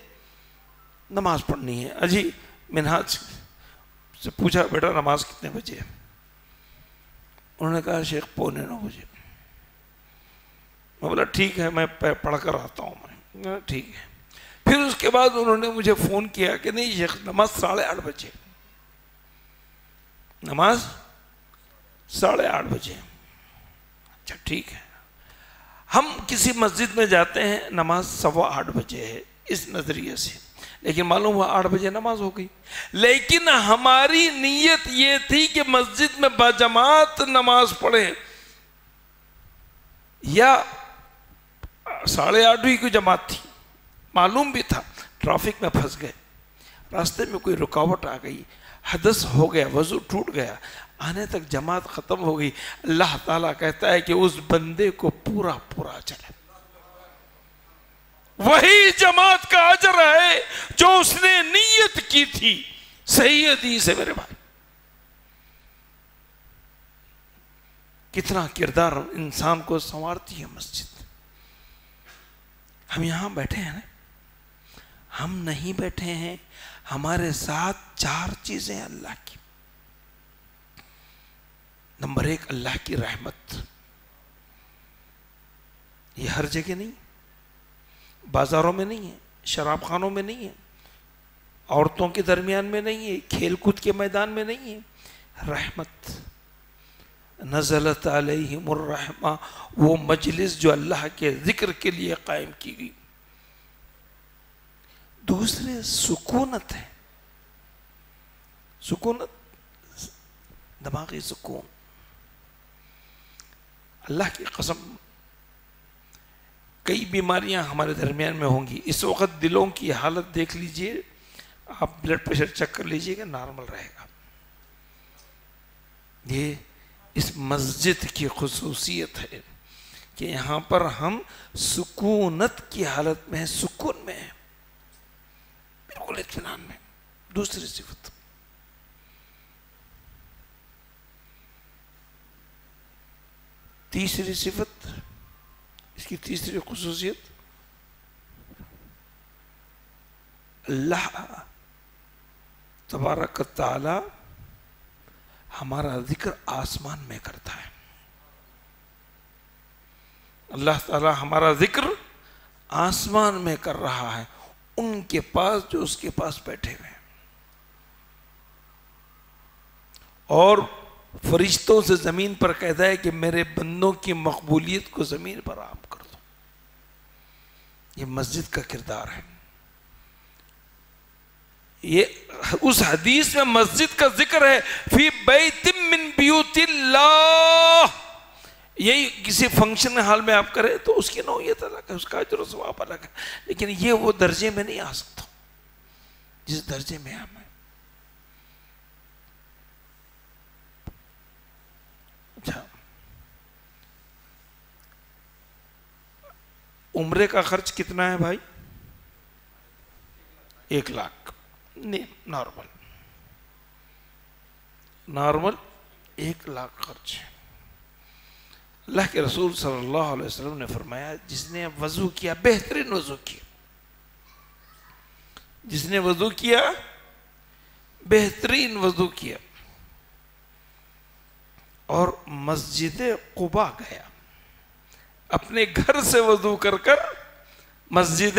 نماز پڑھنی ہے. اجی منہاج سے پوچھا, بیٹا نماز کتنے بجے ہے؟ انہوں نے کہا شیخ 8:45 بجے. میں بولا ٹھیک ہے, میں پڑھ کر آتا ہوں. میں ٹھیک ہے. پھر اس کے بعد انہوں نے مجھے فون کیا کہ نہیں شیخ, نماز 8:30 بجے, نماز 8:30 بجے. اچھا ٹھیک ہے. ہم کسی مسجد میں جاتے ہیں, نماز 8:15 بجے ہے اس نظریے سے, لیکن معلوم ہوا 8 بجے نماز ہو گئی. لیکن ہماری نیت یہ تھی کہ مسجد میں باجماعت نماز پڑھیں, یا 8:30 کی جماعت تھی, معلوم بھی تھا. ٹریفک میں پھنس گئے, راستے میں کوئی رکاوٹ آ گئی, حدث ہو گیا, وضو ٹوٹ گیا, آنے تک جماعت ختم ہو گئی. اللہ تعالیٰ کہتا ہے کہ اس بندے کو پورا چلے. وہی جماعت کا اجر ہے جو اس نے نیت کی تھی. صحیح حدیث ہے میرے بھائی. کتنا کردار انسان کو سنوارتی ہے مسجد. ہم یہاں بیٹھے ہیں نا, ہم نہیں بیٹھے ہیں, ہمارے ساتھ 4 چیزیں اللہ کی. نمبر 1, اللہ کی رحمت. یہ ہر جگہ نہیں, بازاروں میں نہیں ہے, شراب خانوں میں نہیں ہے, عورتوں کے درمیان میں نہیں ہے, کھیل کود کے میدان میں نہیں ہے. رحمت. نزلت علیہم الرحمہ, وہ مجلس جو اللہ کے ذکر کے لیے قائم کی گئی. دوسرے سکونت ہے. سکونت, دماغی سکون. اللہ کی قسم کئی بیماریاں ہمارے درمیان میں ہوں گی. اس وقت دلوں کی حالت دیکھ لیجئے, آپ بلڈ پریشر چیک کر لیجئے گا, نارمل رہے گا. یہ اس مسجد کی خصوصیت ہے کہ یہاں پر ہم سکونت کی حالت میں ہیں, سکون میں ہیں, بالکل اطمینان میں. دوسری صفت, تیسری صفت, اس کی تیسری خصوصیت, اللہ تبارک تعالی ہمارا ذکر آسمان میں کرتا ہے. اللہ تعالی ہمارا ذکر آسمان میں کر رہا ہے, ان کے پاس جو اس کے پاس بیٹھے ہوئے ہیں, اور فرشتوں سے زمین پر کہتا ہے کہ میرے بندوں کی مقبولیت کو زمین پر عام کر دو. یہ مسجد کا کردار ہے. یہ اس حدیث میں مسجد کا ذکر ہے, فی بیت من بیوت اللہ, یہی کسی فنکشن حال میں آپ کریں تو اس کی نوعیت الگ ہے، اس کا اجر و ثواب الگ ہے، لیکن یہ وہ درجے میں نہیں آ سکتا جس درجے میں ہم ہیں۔ اچھا، عمرے کا خرچ کتنا ہے بھائی؟ 1,00,000 نہیں، نارمل 1,00,000 خرچ ہے۔ اللہ کے رسول صلی اللہ علیہ وسلم نے فرمایا جس نے وضو کیا، بہترین وضو کیا، جس نے وضو کیا بہترین وضو کیا اور مسجد قباء گیا، اپنے گھر سے وضو کر کر مسجد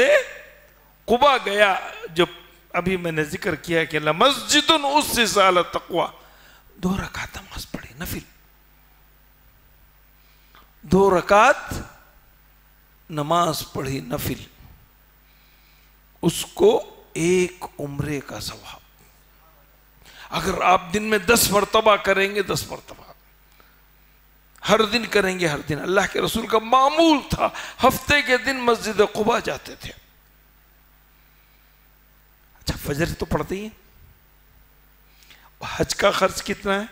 قباء گیا، جو ابھی میں نے ذکر کیا کہ لمسجد اسس علی التقوی، 2 رکعت نماز پڑھی نفل، 2 رکعت نماز پڑھی نفل، اس کو 1 عمرے کا ثواب۔ اگر آپ دن میں 10 مرتبہ کریں گے، 10 مرتبہ ہر دن کریں گے، ہر دن۔ اللہ کے رسول کا معمول تھا ہفتے کے دن مسجد قباء جاتے تھے۔ اچھا، فجر تو پڑھتے ہی ہیں۔ حج کا خرچ کتنا ہے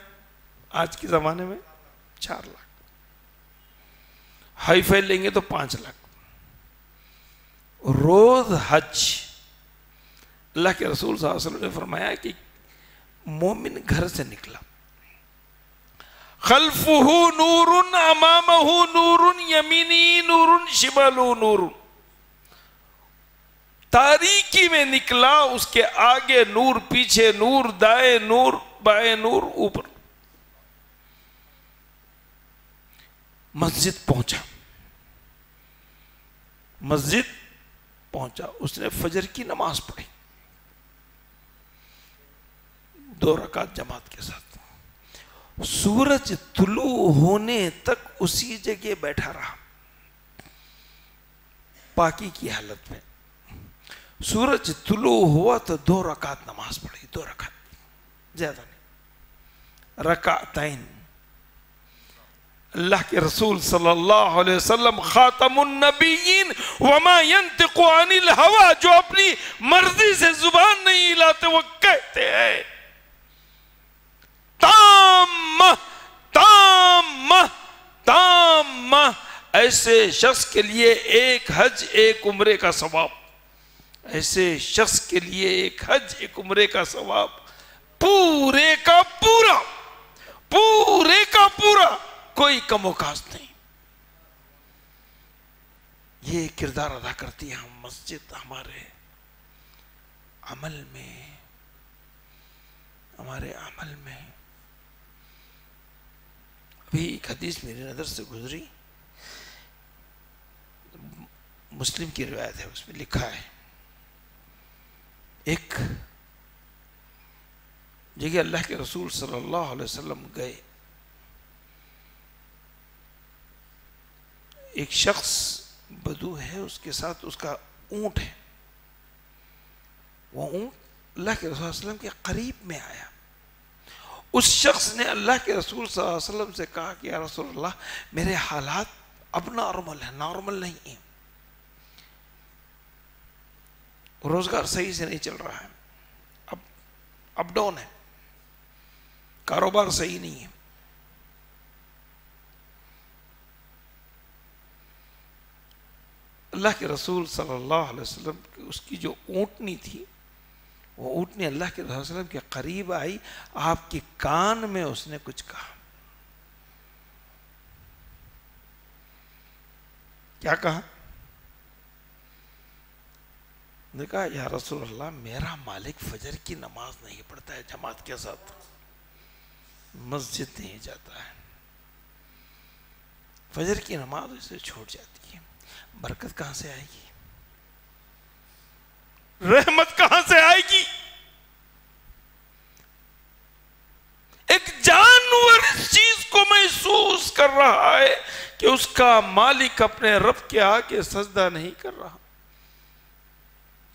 آج کے زمانے میں؟ 4,00,000۔ ہائی فائی لیں گے تو 5,00,000۔ روز حج، اللہ کے رسول صلی اللہ علیہ وسلم نے فرمایا کہ مومن گھر سے نکلا، خلفہ نور امامہ نور یمینی نور شمالہ نور، تاریکی میں نکلا، اس کے آگے نور، پیچھے نور، دائیں نور، بائیں نور، اوپر۔ مسجد پہنچا، مسجد پہنچا، اس نے فجر کی نماز پڑھی 2 رکعت جماعت کے ساتھ، سورج طلوع ہونے تک اسی جگہ بیٹھا رہا پاکی کی حالت میں۔ سورج طلوع ہوا تو 2 رکعت نماز پڑھی، 2 رکعت، زیادہ نہیں، رکعتین۔ اللہ کے رسول صلی اللہ علیہ وسلم خاتم النبیین وما ينطق عن الہوى، جو اپنی مرضی سے زبان نہیں ہلاتے، وہ کہتے ہیں تامہ تامہ تامہ، ایسے شخص کے لیے 1 حج 1 عمرے کا ثواب، ایسے شخص کے لیے 1 حج 1 عمرے کا ثواب، پورے کا پورا، پورے کا پورا، کوئی کم و کاست نہیں۔ یہ کردار ادا کرتی ہے ہم مسجد ہمارے عمل میں، ہمارے عمل میں۔ ابھی ایک حدیث میری نظر سے گزری، مسلم کی روایت ہے، اس میں لکھا ہے ایک جگہ اللہ کے رسول صلی اللہ علیہ وسلم گئے، ایک شخص بدو ہے، اس کے ساتھ اس کا اونٹ ہے، وہ اونٹ اللہ کے رسول صلی اللہ علیہ وسلم کے قریب میں آیا۔ اس شخص نے اللہ کے رسول صلی اللہ علیہ وسلم سے کہا کہ یا رسول اللہ، میرے حالات اب نارمل ہیں، نارمل نہیں ہیں، روزگار صحیح سے نہیں چل رہا ہے، اب ڈاؤن ہے، کاروبار صحیح نہیں ہے۔ اللہ کے رسول صلی اللہ علیہ وسلم اس کی جو اونٹنی تھی، وہ اونٹنی اللہ کے رسول صلی اللہ علیہ وسلم کے قریب آئی، آپ کے کان میں اس نے کچھ کہا۔ کیا کہا؟ نے کہا یا رسول اللہ، میرا مالک فجر کی نماز نہیں پڑھتا ہے جماعت کے ساتھ، مسجد نہیں جاتا ہے، فجر کی نماز اسے چھوٹ جاتی ہے، برکت کہاں سے آئے گی؟ رحمت کہاں سے آئے گی؟ ایک جانور اس چیز کو محسوس کر رہا ہے کہ اس کا مالک اپنے رب کے آگے سجدہ نہیں کر رہا،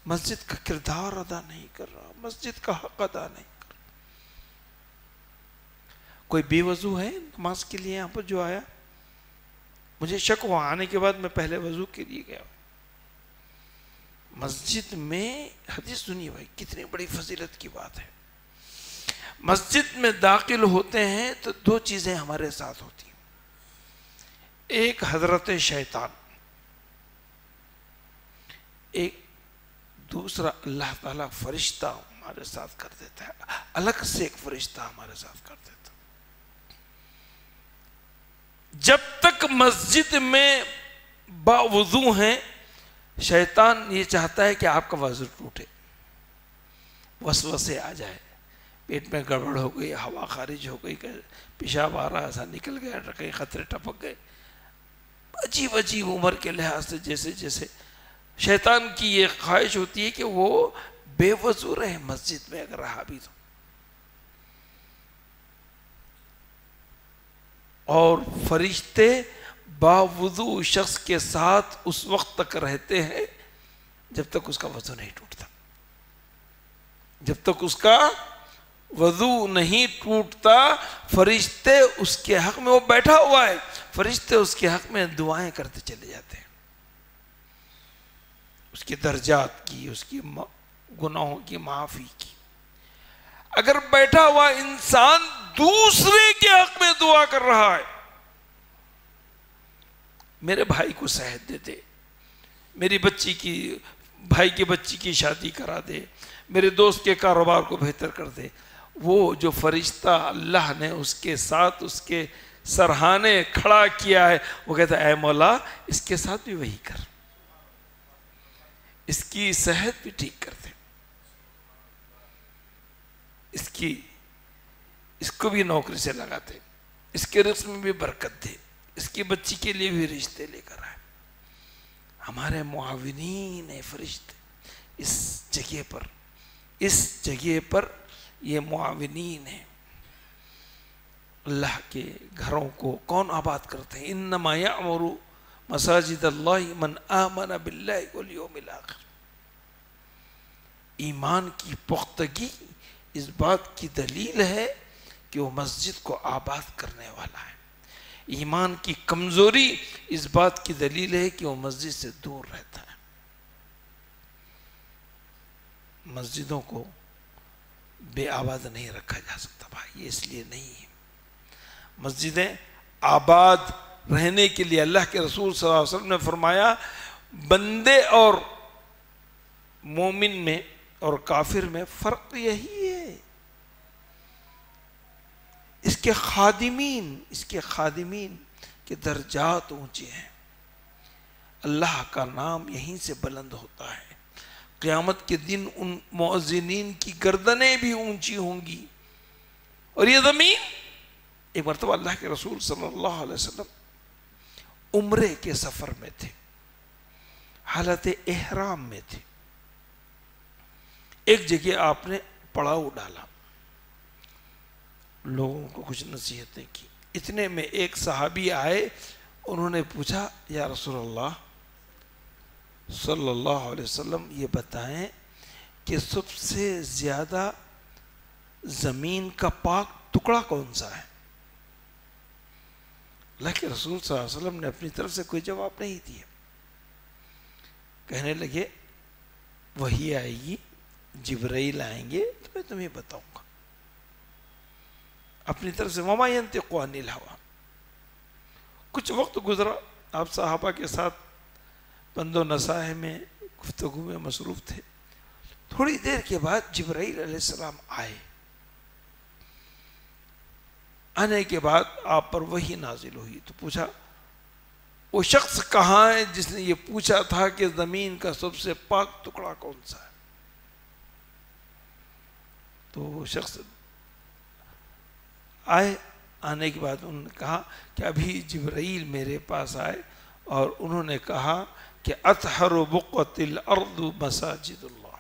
مسجد کا کردار ادا نہیں کر رہا، مسجد کا حق ادا نہیں کر رہا۔ کوئی بے وضو ہے نماز کے لیے یہاں پر جو آیا؟ مجھے شک ہوا، آنے کے بعد میں پہلے وضو کے لیے گیا، مسجد میں حدیث سنیے بھائی، کتنی بڑی فضیلت کی بات ہے. مسجد میں داخل ہوتے ہیں تو دو چیزیں ہمارے ساتھ ہوتی ہیں، ایک حضرت شیطان، ایک دوسرا اللہ تعالیٰ فرشتہ ہمارے ساتھ کر دیتا ہے، الگ سے ایک فرشتہ ہمارے ساتھ کر دیتا ہے. جب تک مسجد میں باوضو ہیں، شیطان یہ چاہتا ہے کہ آپ کا وضو ٹوٹے، وسوسے آ جائے، پیٹ میں گڑبڑ ہو گئی، ہوا خارج ہو گئی، پیشاب آ رہا ایسا نکل گیا، کئی خطرے ٹپک گئے، عجیب عجیب عمر کے لحاظ سے جیسے جیسے شیطان کی یہ خواہش ہوتی ہے کہ وہ بے وضو رہے مسجد میں اگر رہا بھی تو. اور فرشتے باوضو شخص کے ساتھ اس وقت تک رہتے ہیں جب تک اس کا وضو نہیں ٹوٹتا. جب تک اس کا وضو نہیں ٹوٹتا فرشتے اس کے حق میں، وہ بیٹھا ہوا ہے، فرشتے اس کے حق میں دعائیں کرتے چلے جاتے ہیں، اس کے درجات کی، اس کی گناہوں کی معافی کی. اگر بیٹھا ہوا انسان دوسرے کے حق میں دعا کر رہا ہے، میرے بھائی کو صحت دے دے، میری بچی کی، بھائی کی بچی کی شادی کرا دے، میرے دوست کے کاروبار کو بہتر کر دے، وہ جو فرشتہ اللہ نے اس کے ساتھ اس کے سرہانے کھڑا کیا ہے، وہ کہتا ہے اے مولا اس کے ساتھ بھی وہی کر، اس کی صحت بھی ٹھیک کر دے، اس کو بھی نوکری سے لگا دے، اس کے رزق میں بھی برکت دے، اس کی بچی کے لیے بھی رشتے لے کر آئے. ہمارے معاونین فرشتے اس جگہ پر یہ معاونین ہیں. اللہ کے گھروں کو کون آباد کرتے ہیں؟ انما یعمر مساجد اللہ من آمن باللہ والیوم الآخر. ایمان کی پختگی اس بات کی دلیل ہے کہ وہ مسجد کو آباد کرنے والا ہے. ایمان کی کمزوری اس بات کی دلیل ہے کہ وہ مسجد سے دور رہتا ہے. مسجدوں کو بے آباد نہیں رکھا جا سکتا بھائی، یہ اس لیے نہیں ہے. مسجدیں آباد رہنے کے لیے اللہ کے رسول صلی اللہ علیہ وسلم نے فرمایا بندے اور مومن میں اور کافر میں فرق یہی ہے، اس کے خادمین کے درجات اونچے ہیں. اللہ کا نام یہیں سے بلند ہوتا ہے. قیامت کے دن ان مؤذنین کی گردنیں بھی اونچی ہوں گی. اور یہ زمین، ایک مرتبہ اللہ کے رسول صلی اللہ علیہ وسلم عمرے کے سفر میں تھے، حالت احرام میں تھے. ایک جگہ آپ نے پڑاؤ ڈالا، لوگوں کو کچھ نصیحتیں کی. اتنے میں ایک صحابی آئے، انہوں نے پوچھا یا رسول اللہ صلی اللہ علیہ وسلم یہ بتائیں کہ سب سے زیادہ زمین کا پاک ٹکڑا کون سا ہے؟ اللہ کے رسول صلی اللہ علیہ وسلم نے اپنی طرف سے کوئی جواب نہیں دیا. کہنے لگے وحی آئے گی، جبرائیل آئیں گے تو میں تمہیں بتاؤں گا. اپنی طرف سے وما ينطق عن الهوى. کچھ وقت گزرا، آپ صحابہ کے ساتھ بند و نصائح میں گفتگو میں مصروف تھے. تھوڑی دیر کے بعد جبرائیل علیہ السلام آئے. آنے کے بعد آپ پر وحی نازل ہوئی تو پوچھا وہ شخص کہاں ہے جس نے یہ پوچھا تھا کہ زمین کا سب سے پاک ٹکڑا کون سا ہے؟ تو وہ شخص آئے. آنے کے بعد انہوں نے کہا کہ ابھی جبرائیل میرے پاس آئے اور انہوں نے کہا کہ اطہر بقعۃ الارض مساجد اللہ،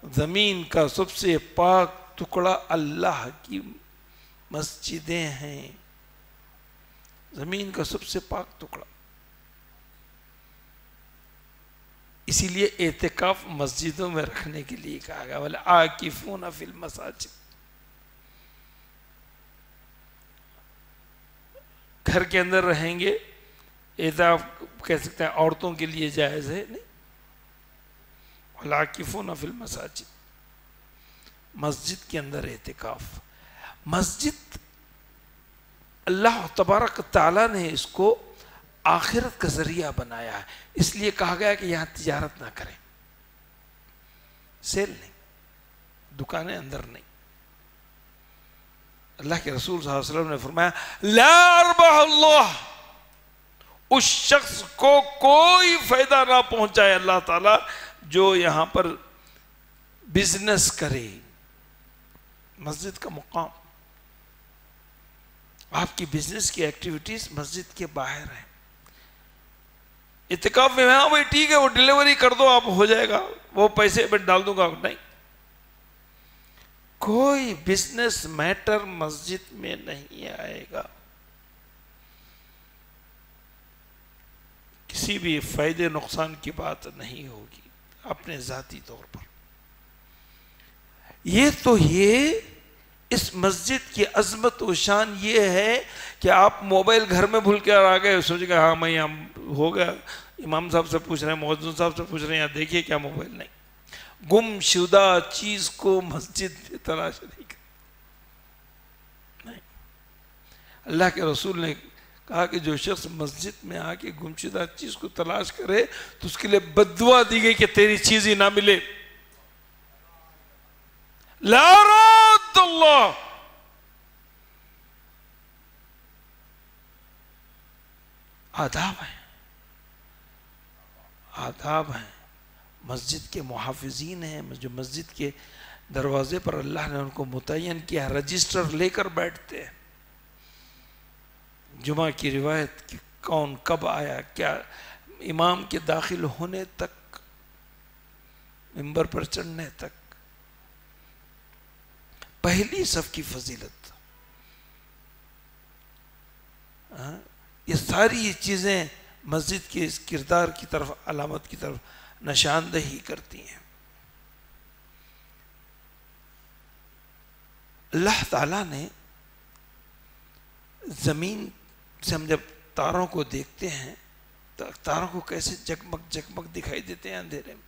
زمین کا سب سے پاک ٹکڑا اللہ کی مسجدیں ہیں. زمین کا سب سے پاک ٹکڑا. اسی لیے اعتکاف مسجدوں میں رکھنے کے لیے کہا گیا وَالْعَاكِفُونَ فِي الْمَسَاجِدِ. گھر کے اندر رہیں گے اعتکاف کہہ سکتے ہیں عورتوں کے لیے جائز ہے نہیں. وَالْعَاكِفُونَ فِي الْمَسَاجِدِ، مسجد کے اندر اعتکاف. مسجد اللہ تبارک تعالیٰ نے اس کو آخرت کا ذریعہ بنایا ہے، اس لیے کہا گیا کہ یہاں تجارت نہ کریں، سیل نہیں، دکانیں اندر نہیں. اللہ کے رسول صلی اللہ علیہ وسلم نے فرمایا لا اربح اللہ، اس شخص کو کوئی فائدہ نہ پہنچائے اللہ تعالیٰ جو یہاں پر بزنس کرے. مسجد کا مقام، آپ کی بزنس کی ایکٹیویٹیز مسجد کے باہر ہیں. اعتکاف میں ہاں بھائی ٹھیک ہے وہ ڈیلیوری کر دو آپ ہو جائے گا، وہ پیسے میں ڈال دوں گا، نہیں، کوئی بزنس میٹر مسجد میں نہیں آئے گا. کسی بھی فائدے نقصان کی بات نہیں ہوگی اپنے ذاتی طور پر. یہ اس مسجد کی عظمت و شان یہ ہے کہ آپ موبائل گھر میں بھول کر آ گئے، سوچ گئے ہاں میں یہاں ہو گیا، امام صاحب سے پوچھ رہے ہیں، مؤذن صاحب سے پوچھ رہے ہیں یہاں دیکھیے کیا موبائل. نہیں، گم شدہ چیز کو مسجد میں تلاش نہیں کریں. اللہ کے رسول نے کہا کہ جو شخص مسجد میں آ کے گمشدہ چیز کو تلاش کرے تو اس کے لیے بددعا دی گئی کہ تیری چیز ہی نہ ملے. لا رد اللہ. آداب ہیں، آداب ہیں. مسجد کے محافظین ہیں، جو مسجد کے دروازے پر اللہ نے ان کو متعین کیا، رجسٹر لے کر بیٹھتے ہیں. جمعہ کی روایت کہ کون کب آیا، کیا، امام کے داخل ہونے تک، منبر پر چڑھنے تک. پہلی صف کی فضیلت، یہ ساری چیزیں مسجد کے اس کردار کی طرف، علامت کی طرف نشاندہی کرتی ہیں. اللہ تعالیٰ نے زمین سے ہم جب تاروں کو دیکھتے ہیں تو تاروں کو کیسے جگمگ جگمگ دکھائی دیتے ہیں اندھیرے میں.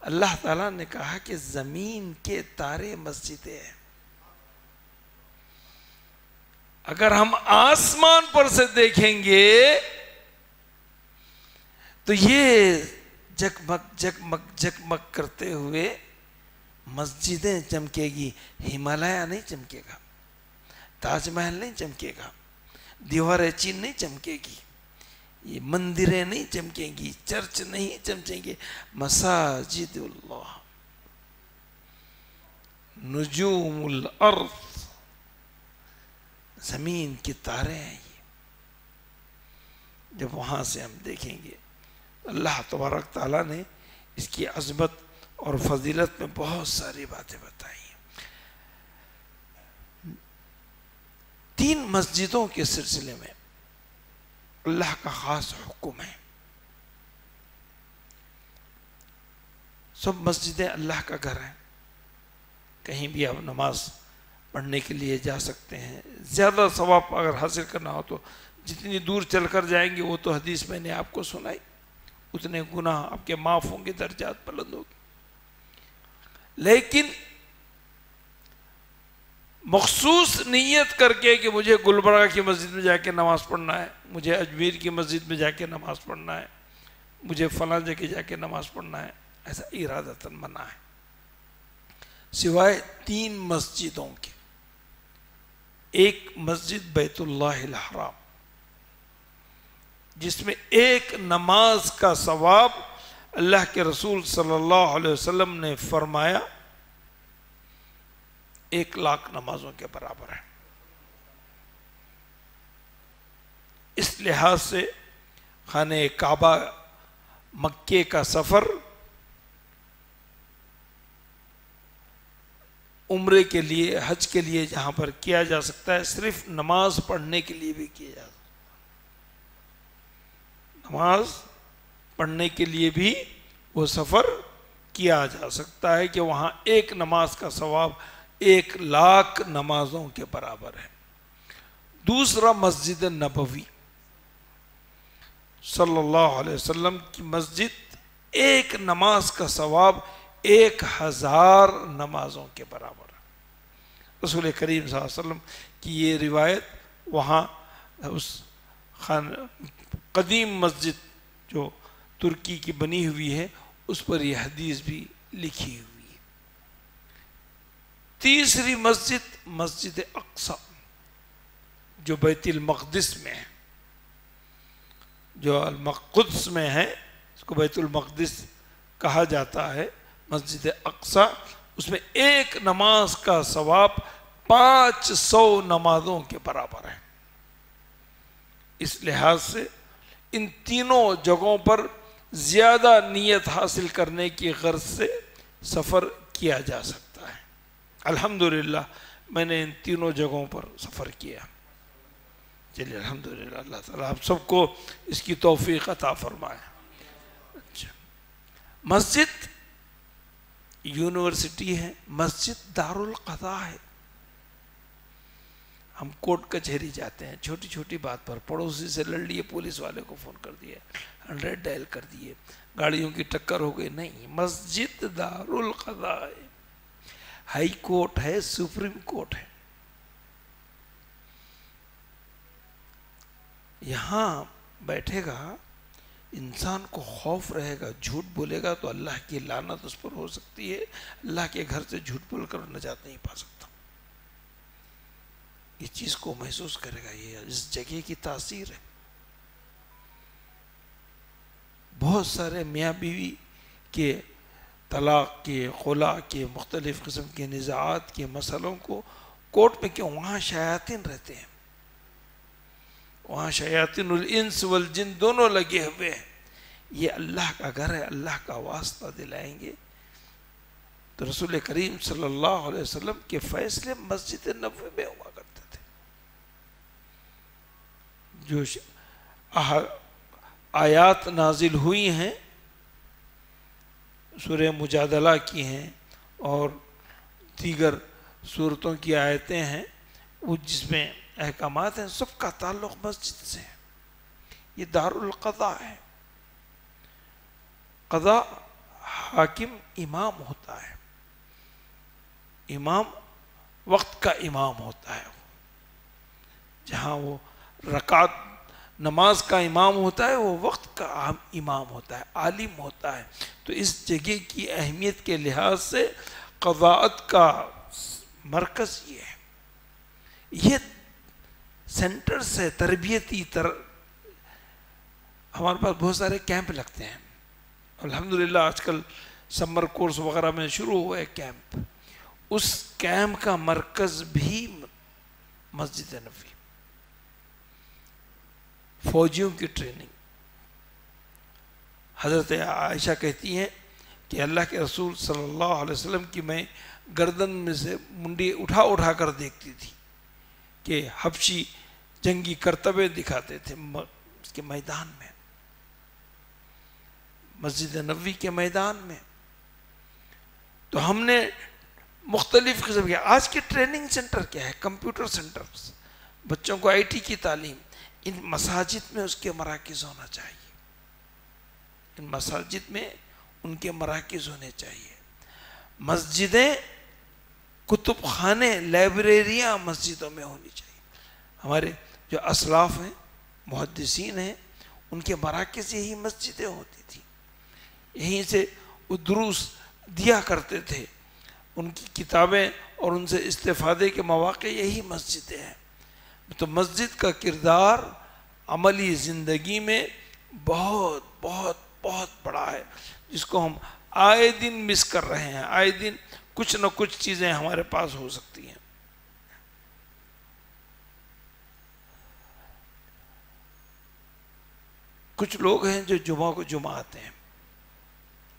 اللہ تعالیٰ نے کہا کہ زمین کے تارے مسجدیں ہیں. اگر ہم آسمان پر سے دیکھیں گے تو یہ جگمگ جگمگ جگمگ کرتے ہوئے مسجدیں چمکے گی. ہمالیہ نہیں چمکے گا، تاج محل نہیں چمکے گا، دیوار چین نہیں چمکے گی، یہ مندریں نہیں چمکیں گی، چرچ نہیں چمکیں گے. مساجد اللہ، نجوم الارض، زمین کے تارے ہیں. یہ جب وہاں سے ہم دیکھیں گے اللہ تبارک تعالیٰ نے اس کی عظمت اور فضیلت میں بہت ساری باتیں بتائی ہیں. 3 مسجدوں کے سلسلے میں اللہ کا خاص حکم ہے. سب مسجدیں اللہ کا گھر ہیں، کہیں بھی آپ نماز پڑھنے کے لیے جا سکتے ہیں. زیادہ ثواب اگر حاصل کرنا ہو تو جتنی دور چل کر جائیں گے وہ تو حدیث میں نے آپ کو سنائی، اتنے گناہ آپ کے معاف ہوں گے، درجات بلند ہوگی. لیکن مخصوص نیت کر کے کہ مجھے گلبرگہ کی مسجد میں جا کے نماز پڑھنا ہے، مجھے اجمیر کی مسجد میں جا کے نماز پڑھنا ہے، مجھے فلاں جگہ جا کے نماز پڑھنا ہے، ایسا ارادتاً منع ہے. سوائے 3 مسجدوں کے. ایک مسجد بیت اللہ الحرام جس میں ایک نماز کا ثواب اللہ کے رسول صلی اللہ علیہ وسلم نے فرمایا 1,00,000 نمازوں کے برابر ہے. اس لحاظ سے خانہ کعبہ، مکے کا سفر عمرے کے لیے، حج کے لیے جہاں پر کیا جا سکتا ہے، صرف نماز پڑھنے کے لیے بھی کیا جا سکتا ہے. نماز پڑھنے کے لیے بھی وہ سفر کیا جا سکتا ہے کہ وہاں ایک نماز کا ثواب 1,00,000 نمازوں کے برابر ہے. دوسرا مسجد نبوی، صلی اللہ علیہ وسلم کی مسجد، ایک نماز کا ثواب 1000 نمازوں کے برابر ہے۔ رسول کریم صلی اللہ علیہ وسلم کی یہ روایت وہاں اس قدیم مسجد جو ترکی کی بنی ہوئی ہے اس پر یہ حدیث بھی لکھی ہوئی ہے۔ تیسری مسجد، مسجد اقصی جو بیت المقدس میں ہے، جو قدس میں ہے، اس کو بیت المقدس کہا جاتا ہے، مسجد اقصی، اس میں ایک نماز کا ثواب 500 نمازوں کے برابر ہے۔ اس لحاظ سے ان تینوں جگہوں پر زیادہ نیت حاصل کرنے کی غرض سے سفر کیا جا سکتا ہے۔ الحمدللہ میں نے ان تینوں جگہوں پر سفر کیا۔ چلیے الحمدللہ، اللہ تعالیٰ آپ سب کو اس کی توفیق عطا فرمائے۔ اچھا، مسجد یونیورسٹی ہے، مسجد دارالقضاء ہے۔ ہم کورٹ کچہری جاتے ہیں، چھوٹی چھوٹی بات پر پڑوسی سے لڑ لیے، پولیس والے کو فون کر دیا، 100 ڈائل کر دیے، گاڑیوں کی ٹکر ہو گئی۔ نہیں، مسجد دارالقضاء ہے، ہائی کورٹ ہے، سپریم کورٹ ہے۔ یہاں بیٹھے گا انسان کو خوف رہے گا، جھوٹ بولے گا تو اللہ کی لعنت اس پر ہو سکتی ہے، اللہ کے گھر سے جھوٹ بول کر نجات نہیں پا سکتا۔ یہ چیز کو محسوس کرے گا، یہ اس جگہ کی تاثیر ہے۔ بہت سارے میاں بیوی کے طلاق کے، خلا کے، مختلف قسم کے نزاعات کے مسئلوں کو کورٹ میں کیوں؟ وہاں شیاطین رہتے ہیں، وہاں شیاطین الانس والجن دونوں لگے ہوئے ہیں۔ یہ اللہ کا گھر ہے، اللہ کا واسطہ دلائیں گے تو رسول کریم صلی اللہ علیہ وسلم کے فیصلے مسجد نبوی میں ہوا کرتے تھے۔ جو آیات نازل ہوئی ہیں سورہ مجادلہ کی ہیں اور دیگر سورتوں کی آیتیں ہیں، وہ جس میں احکامات ہیں، سب کا تعلق مسجد سے ہے۔ یہ دارالقضاء ہے۔ قضاء حاکم امام ہوتا ہے، امام وقت کا امام ہوتا ہے۔ جہاں وہ رکعت نماز کا امام ہوتا ہے، وہ وقت کا امام ہوتا ہے، عالم ہوتا ہے۔ تو اس جگہ کی اہمیت کے لحاظ سے قضاءت کا مرکز یہ ہے، یہ سینٹر سے تربیتی ہمارے پاس بہت سارے کیمپ لگتے ہیں۔ الحمدللہ آج کل سمر کورس وغیرہ میں شروع ہوئے کیمپ، اس کیمپ کا مرکز بھی مسجد نبوی، فوجیوں کی ٹریننگ۔ حضرت عائشہ کہتی ہیں کہ اللہ کے رسول صلی اللہ علیہ وسلم کی میں گردن میں سے منڈی اٹھا اٹھا کر دیکھتی تھی کہ حبشی جنگی کرتبے دکھاتے تھے اس کے میدان میں، مسجد نبوی کے میدان میں۔ تو ہم نے مختلف قسم کے، آج کے ٹریننگ سینٹر کیا ہے؟ کمپیوٹر سینٹر، بچوں کو IT کی تعلیم، ان مساجد میں اس کے مراکز ہونا چاہیے، ان مساجد میں ان کے مراکز ہونے چاہیے۔ مسجدیں، کتب خانے، لائبریریاں مسجدوں میں ہونی چاہیے۔ ہمارے جو اسلاف ہیں، محدثین ہیں، ان کے مراکز یہی مسجدیں ہوتی تھی، یہیں سے وہ دروس دیا کرتے تھے، ان کی کتابیں اور ان سے استفادے کے مواقع یہی مسجدیں ہیں۔ تو مسجد کا کردار عملی زندگی میں بہت بہت بہت بڑا ہے، جس کو ہم آئے دن مس کر رہے ہیں۔ آئے دن کچھ نہ کچھ چیزیں ہمارے پاس ہو سکتی ہیں۔ کچھ لوگ ہیں جو جمعہ کو جمعہ آتے ہیں،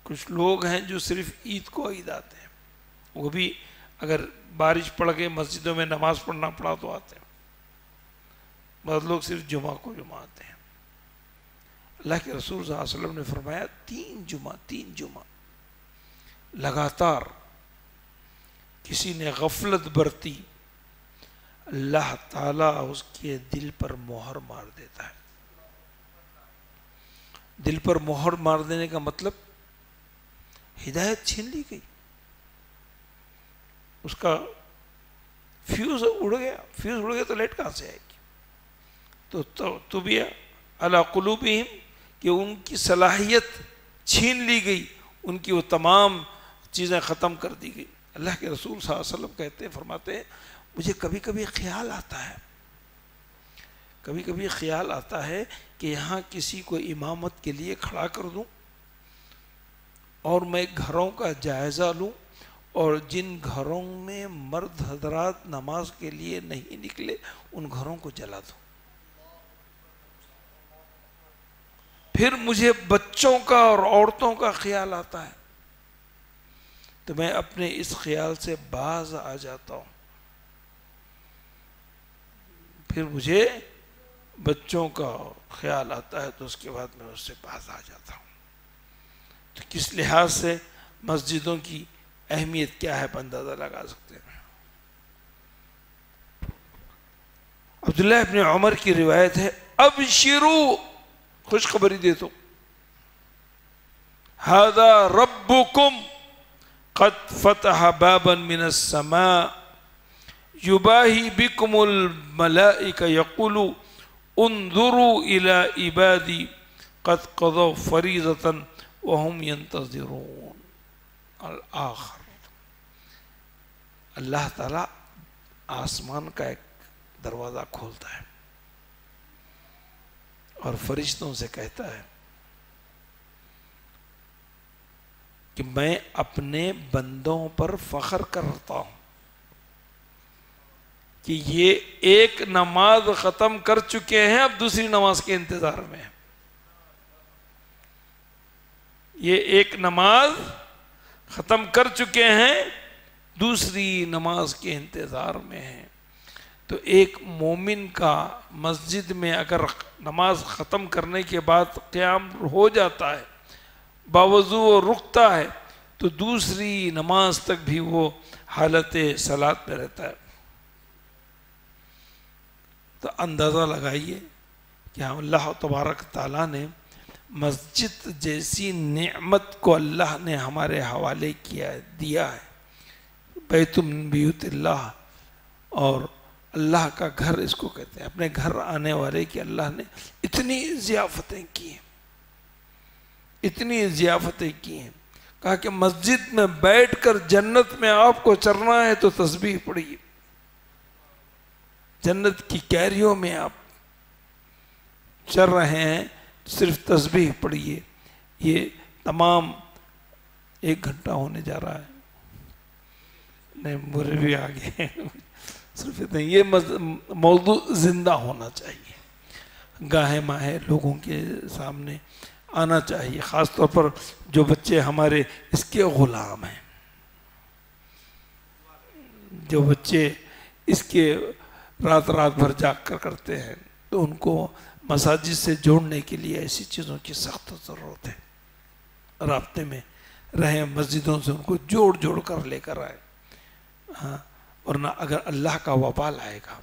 کچھ لوگ ہیں جو صرف عید کو عید آتے ہیں، وہ بھی اگر بارش پڑ گئی مسجدوں میں نماز پڑھنا پڑا تو آتے ہیں۔ بعض لوگ صرف جمعہ کو جمعہ آتے ہیں۔ اللہ کے رسول صلی اللہ علیہ وسلم نے فرمایا 3 جمعہ لگاتار کسی نے غفلت برتی، اللہ تعالیٰ اس کے دل پر مہر مار دیتا ہے. دل پر مہر مار دینے کا مطلب ہدایت چھین لی گئی، اس کا فیوز اڑ گیا. فیوز اڑ گیا تو لائٹ کہاں سے آئے گی؟ تو بھی علی قلوبہم، کہ ان کی صلاحیت چھین لی گئی، ان کی وہ تمام چیزیں ختم کر دی گئی. اللہ کے رسول صلی اللہ علیہ وسلم کہتے ہیں، فرماتے ہیں مجھے کبھی کبھی خیال آتا ہے، کبھی کبھی خیال آتا ہے کہ یہاں کسی کو امامت کے لیے کھڑا کر دوں اور میں گھروں کا جائزہ لوں، اور جن گھروں میں مرد حضرات نماز کے لیے نہیں نکلے ان گھروں کو جلا دوں. پھر مجھے بچوں کا اور عورتوں کا خیال آتا ہے تو میں اپنے اس خیال سے باز آ جاتا ہوں. پھر مجھے بچوں کا خیال آتا ہے تو اس کے بعد میں اس سے باز آ جاتا ہوں. تو کس لحاظ سے مسجدوں کی اہمیت کیا ہے اندازہ لگا سکتے ہیں. عبداللہ ابن عمر کی روایت ہے، ابشروا، خوشخبری دے تو، ھذا ربکم قد فتح بابا من السماء یباہی بکم الملائکہ یقول انظروا الى عبادی قد قضوا فریضۃ وهم ينتظرون الآخر. اللہ تعالیٰ آسمان کا ایک دروازہ کھولتا ہے اور فرشتوں سے کہتا ہے کہ میں اپنے بندوں پر فخر کرتا ہوں کہ یہ ایک نماز ختم کر چکے ہیں، اب دوسری نماز کے انتظار میں ہیں. یہ ایک نماز ختم کر چکے ہیں، دوسری نماز کے انتظار میں ہیں. تو ایک مومن کا مسجد میں اگر نماز ختم کرنے کے بعد قیام ہو جاتا ہے، باوضو رکتا ہے، تو دوسری نماز تک بھی وہ حالت صلاۃ میں رہتا ہے. تو اندازہ لگائیے کہ اللہ تبارک تعالیٰ نے مسجد جیسی نعمت کو اللہ نے ہمارے حوالے دیا ہے. بیت من بیوت اللہ، اور اللہ کا گھر اس کو کہتے ہیں. اپنے گھر آنے والے کی اللہ نے اتنی ضیافتیں کی ہیں، اتنی ضیافتیں کی ہیں. کہا کہ مسجد میں بیٹھ کر جنت میں آپ کو چرنا ہے تو تسبیح پڑھیے. جنت کی کیریوں میں آپ چر رہے ہیں، صرف تسبیح پڑھیے. یہ تمام 1 گھنٹہ ہونے جا رہا ہے، نہیں مرے بھی آگے صرف اتنا. یہ موضوع زندہ ہونا چاہیے، گاہے ماہے لوگوں کے سامنے آنا چاہیے، خاص طور پر جو بچے ہمارے اس کے غلام ہیں، جو بچے اس کے رات بھر جاگ کر کرتے ہیں، تو ان کو مساجد سے جوڑنے کے لیے ایسی چیزوں کی سخت ضرورت ہے. رابطے میں رہیں، مسجدوں سے ان کو جوڑ کر لے کر آئے. ہاں، ورنہ اگر اللہ کا وبال آئے گا،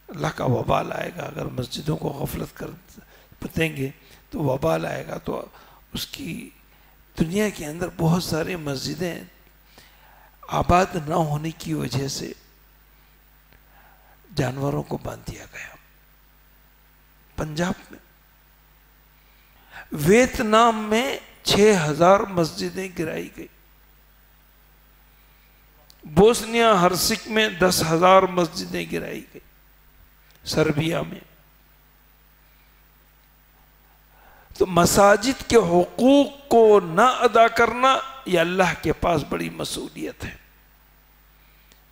اللہ کا وبال آئے گا. اگر مسجدوں کو غفلت کر دیں گے تو وبال آئے گا. تو اس کی دنیا کے اندر بہت ساری مسجدیں آباد نہ ہونے کی وجہ سے جانوروں کو باندھ دیا گیا. پنجاب میں، ویتنام میں 6000 مسجدیں گرائی گئی. بوسنیا ہرسک میں 10,000 مسجدیں گرائی گئی. سربیا میں. تو مساجد کے حقوق کو نہ ادا کرنا یہ اللہ کے پاس بڑی مسئولیت ہے.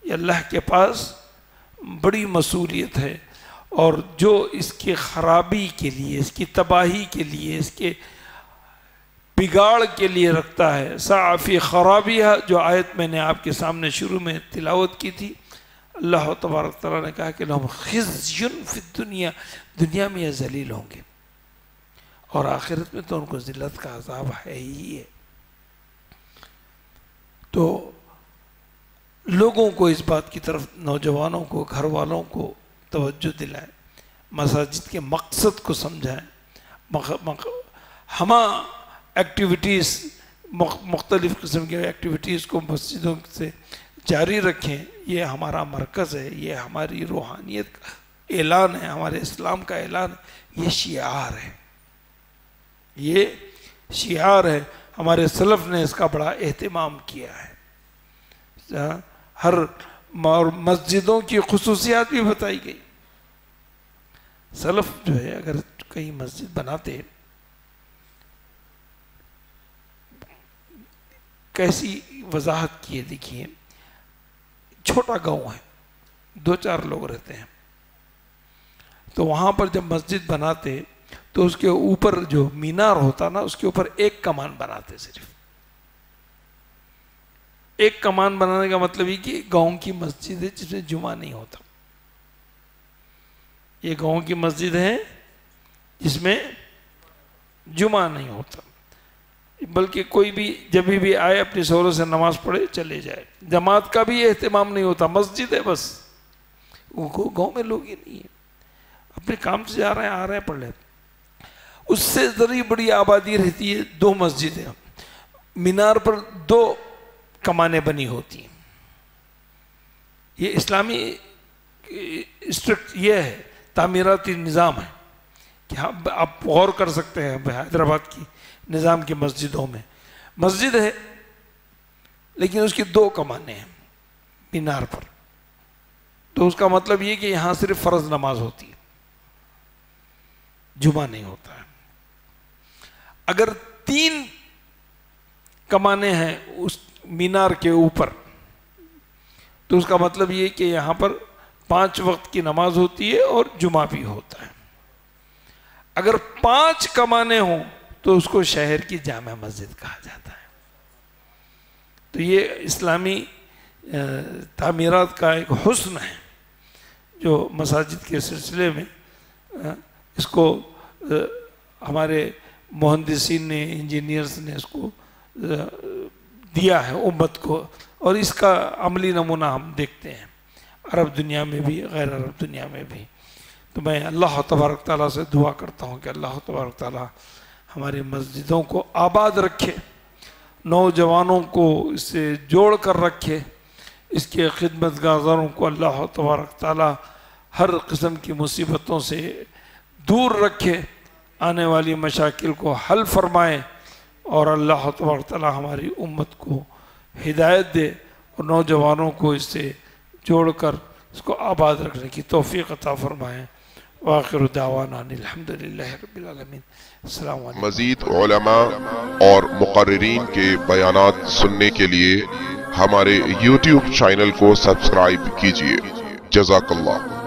یہ اللہ کے پاس بڑی مسئولیت ہے. اور جو اس کی خرابی کے لیے، اس کی تباہی کے لیے، اس کے بگاڑ کے لیے رکھتا ہے. سعی فی خرابیہ، جو آیت میں نے آپ کے سامنے شروع میں تلاوت کی تھی، اللہ تبارک تعالیٰ نے کہا کہ لہم خزی فی الدنیا، دنیا میں یہ ذلیل ہوں گے، اور آخرت میں تو ان کو ذلت کا عذاب ہے ہی ہے. تو لوگوں کو اس بات کی طرف، نوجوانوں کو، گھر والوں کو توجہ دلائیں، مساجد کے مقصد کو سمجھائیں، ہمہ ایکٹیویٹیز، مختلف قسم کے ایکٹیویٹیز کو مسجدوں سے جاری رکھیں. یہ ہمارا مرکز ہے، یہ ہماری روحانیت کا اعلان ہے، ہمارے اسلام کا اعلان ہے، یہ شعار ہے، یہ شعار ہے. ہمارے سلف نے اس کا بڑا اہتمام کیا ہے. ہر مسجدوں کی خصوصیات بھی بتائی گئی. سلف جو ہے اگر کہیں مسجد بناتے، کیسی وضاحت کی ہے دیکھیے. چھوٹا گاؤں ہے، 2-4 لوگ رہتے ہیں، تو وہاں پر جب مسجد بناتے تو اس کے اوپر جو مینار ہوتا نا، اس کے اوپر ایک کمان بناتے. صرف ایک کمان بنانے کا مطلب یہ کہ گاؤں کی مسجد ہے جس میں جمعہ نہیں ہوتا. یہ گاؤں کی مسجد ہے جس میں جمعہ نہیں ہوتا، بلکہ کوئی بھی جب بھی آئے اپنی سہولت سے نماز پڑھے چلے جائے. جماعت کا بھی اہتمام نہیں ہوتا، مسجد ہے بس. گاؤں میں لوگ ہی نہیں ہیں، اپنے کام سے جا رہے ہیں، آ رہے ہیں، پڑھ لیتے. اس سے ذری بڑی آبادی رہتی ہے، 2 مسجدیں، مینار پر 2 کمانیں بنی ہوتی ہیں. یہ اسلامی اسٹرکٹ یہ ہے، تعمیراتی نظام ہے کہ آپ غور کر سکتے ہیں. حیدرآباد کی نظام کی مسجدوں میں مسجد ہے لیکن اس کی 2 کمانیں ہیں مینار پر. تو اس کا مطلب یہ کہ یہاں صرف فرض نماز ہوتی ہے، جمعہ نہیں ہوتا ہے. اگر 3 کمانیں ہیں اس مینار کے اوپر تو اس کا مطلب یہ کہ یہاں پر 5 وقت کی نماز ہوتی ہے اور جمعہ بھی ہوتا ہے. اگر 5 کمانیں ہوں تو اس کو شہر کی جامع مسجد کہا جاتا ہے. تو یہ اسلامی تعمیرات کا ایک حسن ہے جو مساجد کے سلسلے میں اس کو ہمارے مہندسین نے، انجینئرز نے اس کو دیا ہے امت کو، اور اس کا عملی نمونہ ہم دیکھتے ہیں عرب دنیا میں بھی، غیر عرب دنیا میں بھی. تو میں اللہ تبارک تعالیٰ سے دعا کرتا ہوں کہ اللہ تبارک تعالیٰ ہماری مسجدوں کو آباد رکھے، نوجوانوں کو اس سے جوڑ کر رکھے، اس کے خدمت گزاروں کو اللہ تبارک تعالیٰ ہر قسم کی مصیبتوں سے دور رکھے، آنے والی مشاکل کو حل فرمائے، اور اللہ تبارک تعالیٰ ہماری امت کو ہدایت دے اور نوجوانوں کو اس سے جوڑ کر اس کو آباد رکھنے کی توفیق عطا فرمائے. وآخر دعوانا الحمدللہ رب العالمین. السلام علیکم. مزید علماء اور مقررین کے بیانات سننے کے لیے ہمارے YouTube چینل کو سبسکرائب کیجیے. جزاک اللہ.